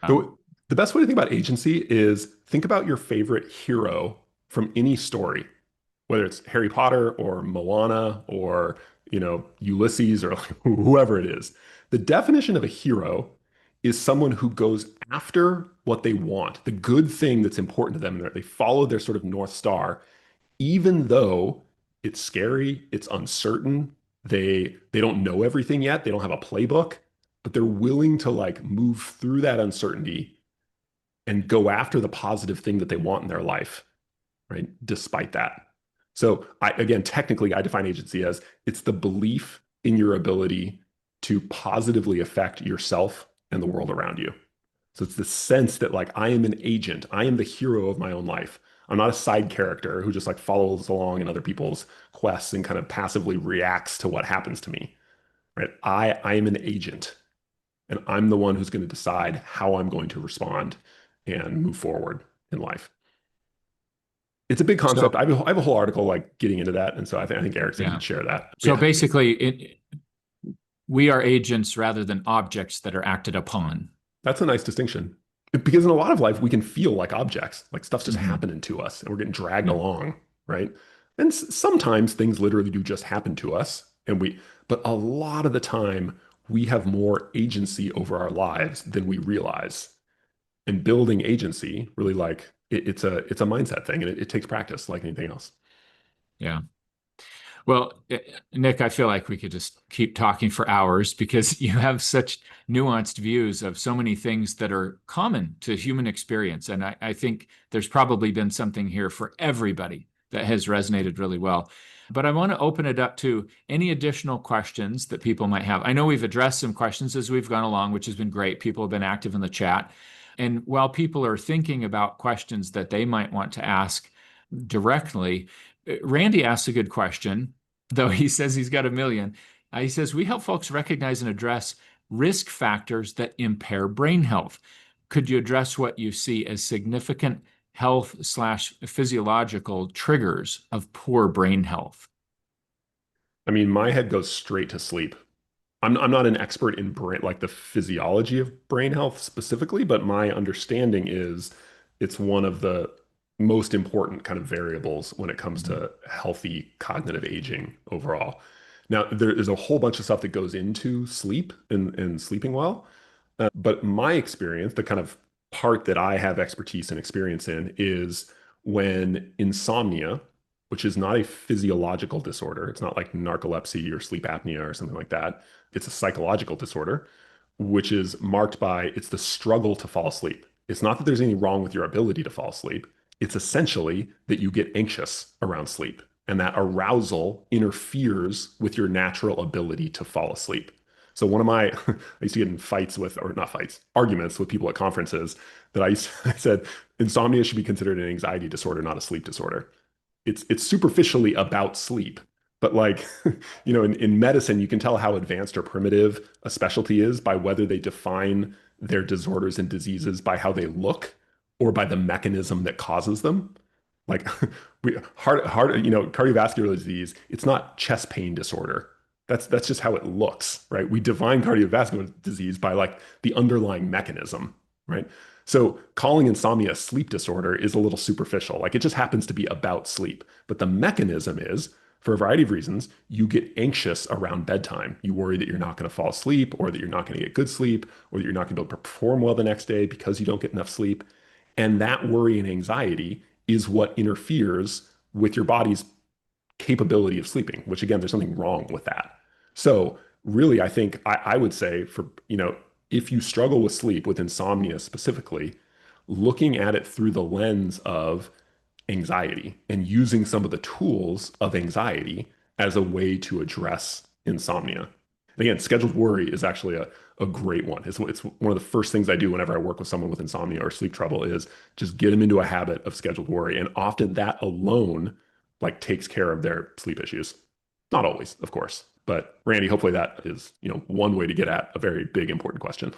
Um, So the best way to think about agency is think about your favorite hero from any story, whether it's Harry Potter or Moana or, Ulysses or whoever it is. The definition of a hero is someone who goes after what they want, the good thing that's important to them. They follow their sort of North Star, even though it's scary, it's uncertain, they don't know everything yet, they don't have a playbook, but they're willing to like move through that uncertainty and go after the positive thing that they want in their life, right? Despite that. So again, technically, I define agency as it's the belief in your ability to positively affect yourself and the world around you. So it's the sense that like I am an agent, I am the hero of my own life. I'm not a side character who just like follows along in other people's quests and kind of passively reacts to what happens to me, right? I am an agent and I'm the one who's going to decide how I'm going to respond and move forward in life. It's a big concept. so I have a whole article like getting into that, and so I think Eric said yeah. he'd share that. So Yeah, basically, we are agents rather than objects that are acted upon. that's a nice distinction because in a lot of life we can feel like objects, like stuff's just Mhm. happening to us, and we're getting dragged Yeah. along, right? And sometimes things literally do just happen to us, but a lot of the time we have more agency over our lives than we realize. And building agency really like it's a mindset thing, and it takes practice like anything else. Yeah. Well, Nick, I feel like we could just keep talking for hours because you have such nuanced views of so many things that are common to human experience. And I think there's probably been something here for everybody that has resonated really well. But I want to open it up to any additional questions that people might have. I know we've addressed some questions as we've gone along, which has been great. People have been active in the chat. And while people are thinking about questions that they might want to ask, directly. Randy asks a good question, though he says he's got a million. He says, we help folks recognize and address risk factors that impair brain health. Could you address what you see as significant health slash physiological triggers of poor brain health? I mean, my head goes straight to sleep. I'm not an expert in brain, like the physiology of brain health specifically, but my understanding is it's one of the most important kind of variables when it comes Mhm. to healthy cognitive aging overall. Now, there is a whole bunch of stuff that goes into sleep and sleeping well. But my experience, the kind of part that I have expertise and experience in, is when insomnia, which is not a physiological disorder, it's not like narcolepsy or sleep apnea or something like that. It's a psychological disorder, which is marked by it's the struggle to fall asleep. It's not that there's anything wrong with your ability to fall asleep. It's essentially that you get anxious around sleep, and that arousal interferes with your natural ability to fall asleep. So one of my, I used to get in fights with, or not fights, arguments with people at conferences that I said insomnia should be considered an anxiety disorder, not a sleep disorder. It's superficially about sleep, but like, in medicine, you can tell how advanced or primitive a specialty is by whether they define their disorders and diseases by how they look or by the mechanism that causes them. Like cardiovascular disease, it's not chest pain disorder. That's just how it looks, right? We define cardiovascular disease by like the underlying mechanism, right? So calling insomnia a sleep disorder is a little superficial. Like it just happens to be about sleep. But the mechanism is, for a variety of reasons, you get anxious around bedtime. You worry that you're not going to fall asleep or that you're not going to get good sleep or that you're not going to be able to perform well the next day because you don't get enough sleep. And that worry and anxiety is what interferes with your body's capability of sleeping, which again, there's something wrong with that. So really, I think I would say if you struggle with sleep, with insomnia specifically, looking at it through the lens of anxiety and using some of the tools of anxiety as a way to address insomnia. And again, scheduled worry is actually a great one. It's one of the first things I do whenever I work with someone with insomnia or sleep trouble is just get them into a habit of scheduled worry. And often that alone like takes care of their sleep issues. Not always, of course. But Randy, hopefully that is, one way to get at a very big, important question.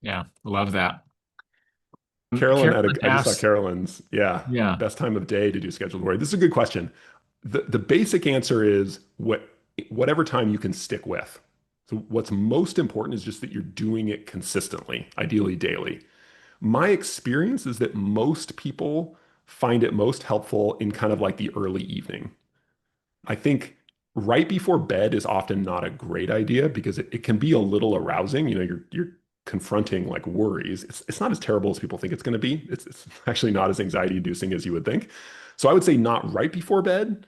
Yeah, love that. Carolyn, Carolyn I just saw asks, Carolyn's, yeah, yeah, best time of day to do scheduled worry. This is a good question. The basic answer is whatever time you can stick with. So what's most important is just that you're doing it consistently, ideally daily. My experience is that most people find it most helpful in kind of like the early evening. I think right before bed is often not a great idea because it can be a little arousing. You're confronting like worries. It's not as terrible as people think it's going to be. It's actually not as anxiety inducing as you would think. So I would say not right before bed.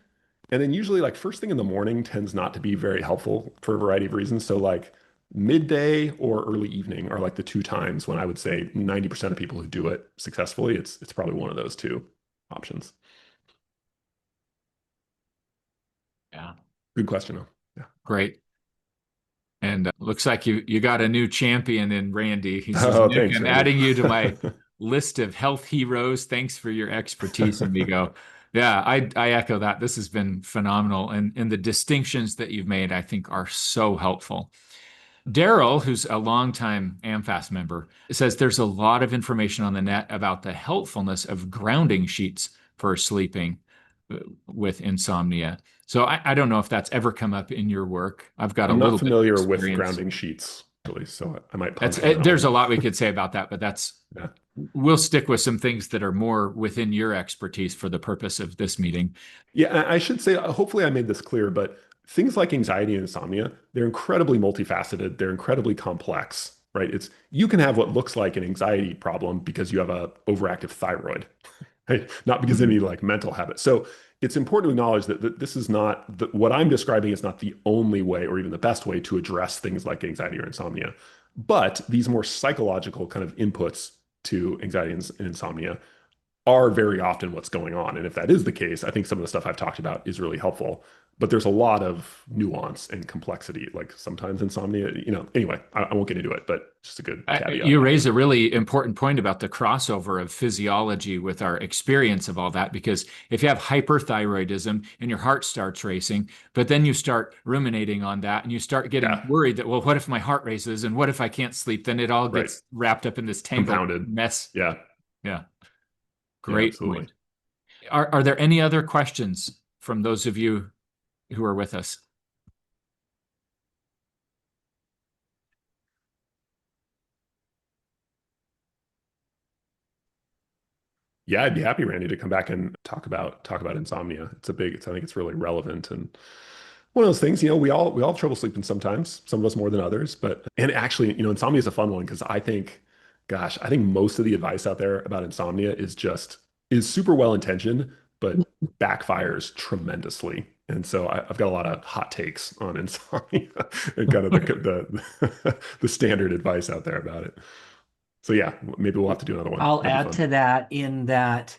And then usually like first thing in the morning tends not to be very helpful for a variety of reasons. So like midday or early evening are like the two times when I would say 90% of people who do it successfully, it's probably one of those two options. yeah, Good question, though. Yeah. great. And looks like you got a new champion in Randy. He says, Oh, Nick, thanks, I'm Randy. adding you to my list of health heroes. Thanks for your expertise. And we go, yeah, I echo that. This has been phenomenal. And the distinctions that you've made, I think, are so helpful. Daryl, who's a longtime AMFAS member, says there's a lot of information on the net about the helpfulness of grounding sheets for sleeping uh, with insomnia. So I don't know if that's ever come up in your work. I've got a I'm not little bit of familiar with experience. grounding sheets, really, so I might That's punt on that there's one. a lot we could say about that, but that's Yeah. we'll stick with some things that are more within your expertise for the purpose of this meeting. Yeah, I should say, hopefully I made this clear, but things like anxiety and insomnia, they're incredibly multifaceted. They're incredibly complex, right? You can have what looks like an anxiety problem because you have a overactive thyroid, right? Not because of any Mhm. like mental habit. So it's important to acknowledge that this is not what I'm describing is not the only way or even the best way to address things like anxiety or insomnia. But these more psychological kind of inputs to anxiety and insomnia are very often what's going on. And if that is the case, I think some of the stuff I've talked about is really helpful. But there's a lot of nuance and complexity. Like sometimes insomnia, anyway, I won't get into it, but just a good caveat. You raise a really important point about the crossover of physiology with our experience of all that, because if you have hyperthyroidism and your heart starts racing, but then you start ruminating on that and you start getting Yeah, worried that, well, what if my heart races and what if I can't sleep? Then it all right. gets wrapped up in this tangled Compounded. mess. Yeah, Yeah, yeah, great absolutely. point. Are there any other questions from those of you who are with us? Yeah, I'd be happy, Randy, to come back and talk about insomnia. I think it's really relevant and one of those things, we all have trouble sleeping sometimes, some of us more than others, but and actually, insomnia is a fun one because I think most of the advice out there about insomnia is super well intentioned, but backfires tremendously. And so I've got a lot of hot takes on insomnia and kind of the standard advice out there about it. So yeah, maybe we'll have to do another one. I'll That'd be add fun. to that in that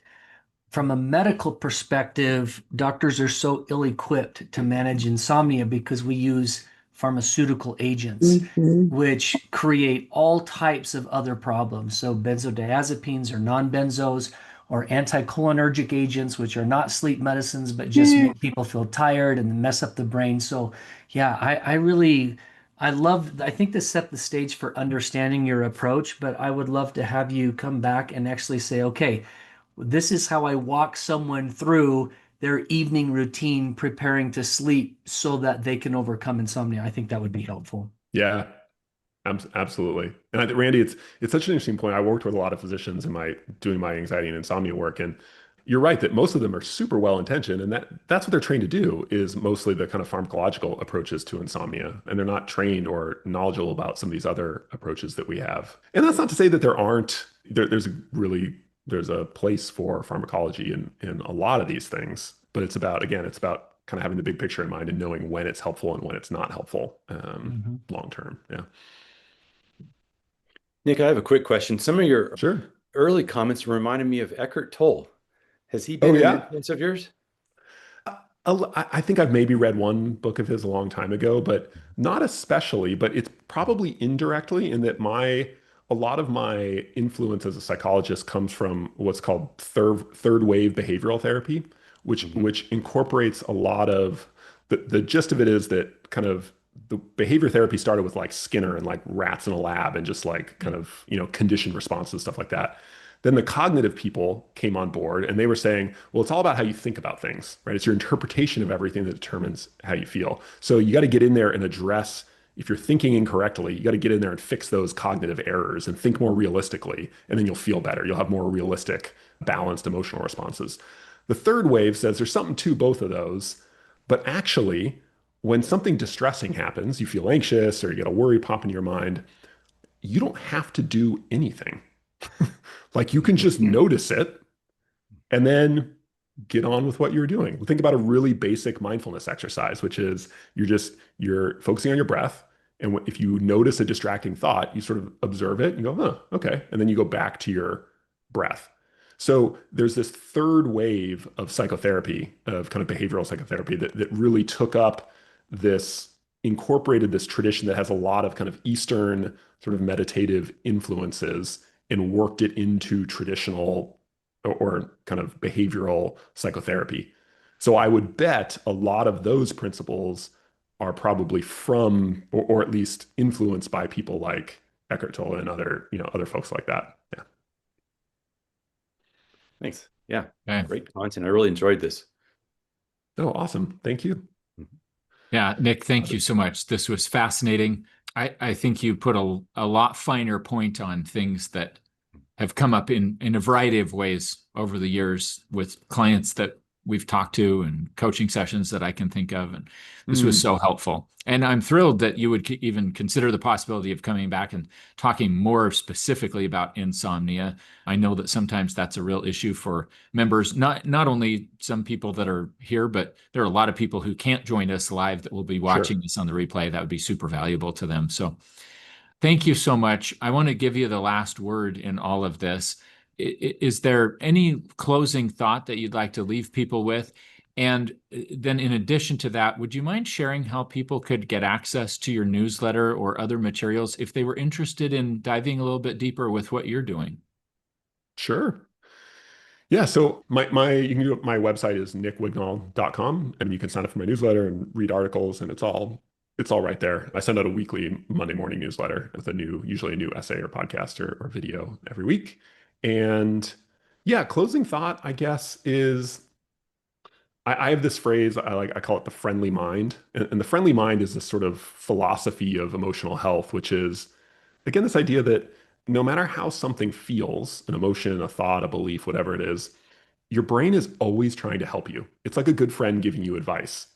from a medical perspective, doctors are so ill-equipped to manage insomnia because we use pharmaceutical agents, which create all types of other problems. So benzodiazepines or non-benzos or anticholinergic agents, which are not sleep medicines, but just make people feel tired and mess up the brain. So yeah, I think this set the stage for understanding your approach, but I would love to have you come back and actually say, okay, this is how I walk someone through their evening routine preparing to sleep so that they can overcome insomnia. I think that would be helpful. Yeah, absolutely. And Randy, it's such an interesting point. I worked with a lot of physicians in my doing my anxiety and insomnia work, and you're right that most of them are super well intentioned, and that's what they're trained to do is mostly the kind of pharmacological approaches to insomnia, and they're not trained or knowledgeable about some of these other approaches that we have. And that's not to say that there's a place for pharmacology in a lot of these things, but it's about kind of having the big picture in mind and knowing when it's helpful and when it's not helpful Mhm. long term. Yeah. Nick, I have a quick question. Some of your Sure. early comments reminded me of Eckhart Tolle. Has he Oh been an yeah. influence of yours? I think I've maybe read one book of his a long time ago, but not especially, but it's probably indirectly in that a lot of my influence as a psychologist comes from what's called third wave behavioral therapy, Hmm. which incorporates a lot of the gist of it is that kind of the behavior therapy started with like Skinner and like rats in a lab and just like kind of, conditioned responses, stuff like that. Then the cognitive people came on board and they were saying, well, it's all about how you think about things, right? It's your interpretation of everything that determines how you feel. So you got to get in there and address, if you're thinking incorrectly, you got to get in there and fix those cognitive errors and think more realistically, and then you'll feel better. You'll have more realistic, balanced emotional responses. The third wave says there's something to both of those, but actually, when something distressing happens, you feel anxious or you get a worry pop into your mind, you don't have to do anything. Like you can just notice it and then get on with what you're doing. Think about a really basic mindfulness exercise, which is you're focusing on your breath. And if you notice a distracting thought, you sort of observe it and go, huh, okay. And then you go back to your breath. So there's this third wave of psychotherapy, of kind of behavioral psychotherapy that really took up this, incorporated this tradition that has a lot of kind of Eastern sort of meditative influences and worked it into traditional or kind of behavioral psychotherapy. So I would bet a lot of those principles are probably from or at least influenced by people like Eckhart Tolle and other folks like that. Yeah. Thanks. Yeah, Okay. great content. I really enjoyed this. Oh, awesome. Thank you. Mhm. Yeah, Nick, thank you so much. This was fascinating. I think you put a lot finer point on things that have come up in a variety of ways over the years with clients that we've talked to and coaching sessions that I can think of. And this was Mm, so helpful. And I'm thrilled that you would even consider the possibility of coming back and talking more specifically about insomnia. I know that sometimes that's a real issue for members, not only some people that are here, but there are a lot of people who can't join us live that will be sure. watching this on the replay. That would be super valuable to them. So thank you so much. I want to give you the last word in all of this. is there any closing thought that you'd like to leave people with? And then in addition to that, would you mind sharing how people could get access to your newsletter or other materials if they were interested in diving a little bit deeper with what you're doing? Sure. Yeah, so you can do my website is nickwignall.com, and you can sign up for my newsletter and read articles, and it's all right there. I send out a weekly Monday morning newsletter with usually a new essay or podcast or video every week. And yeah, closing thought, I guess, is I have this phrase I call it the friendly mind. And the friendly mind is this sort of philosophy of emotional health, which is again this idea that no matter how something feels, an emotion, a thought, a belief, whatever it is, your brain is always trying to help you. It's like a good friend giving you advice.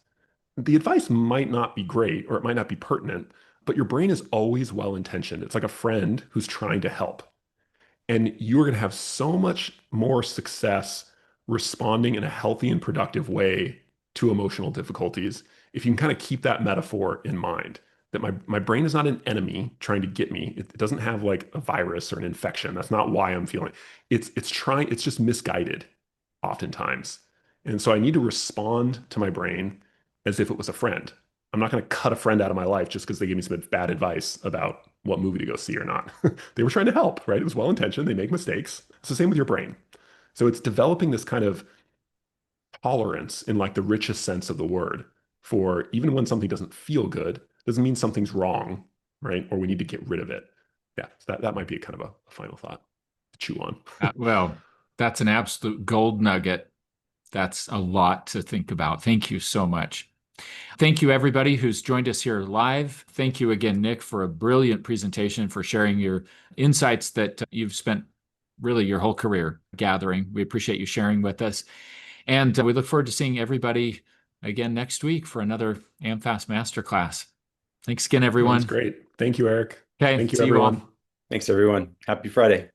The advice might not be great or it might not be pertinent, but your brain is always well intentioned. It's like a friend who's trying to help. And you're going to have so much more success responding in a healthy and productive way to emotional difficulties if you can kind of keep that metaphor in mind that my brain is not an enemy trying to get me. It doesn't have like a virus or an infection. That's not why I'm feeling. It's just misguided oftentimes. And so I need to respond to my brain as if it was a friend. I'm not going to cut a friend out of my life just because they gave me some bad advice about what movie to go see or not. They were trying to help, right? It was well intentioned. They make mistakes. It's the same with your brain. So it's developing this kind of tolerance in like the richest sense of the word for even when something doesn't feel good, doesn't mean something's wrong, right? Or we need to get rid of it. Yeah, so that might be kind of a final thought to chew on. Well, that's an absolute gold nugget. That's a lot to think about. Thank you so much. Thank you, everybody who's joined us here live. Thank you again, Nick, for a brilliant presentation, for sharing your insights that you've spent really your whole career gathering. We appreciate you sharing with us. And we look forward to seeing everybody again next week for another AMFAS Masterclass. Thanks again, everyone. That's great. Thank you, Eric. Okay, Thank you, see everyone. you all. Thanks, everyone. Happy Friday.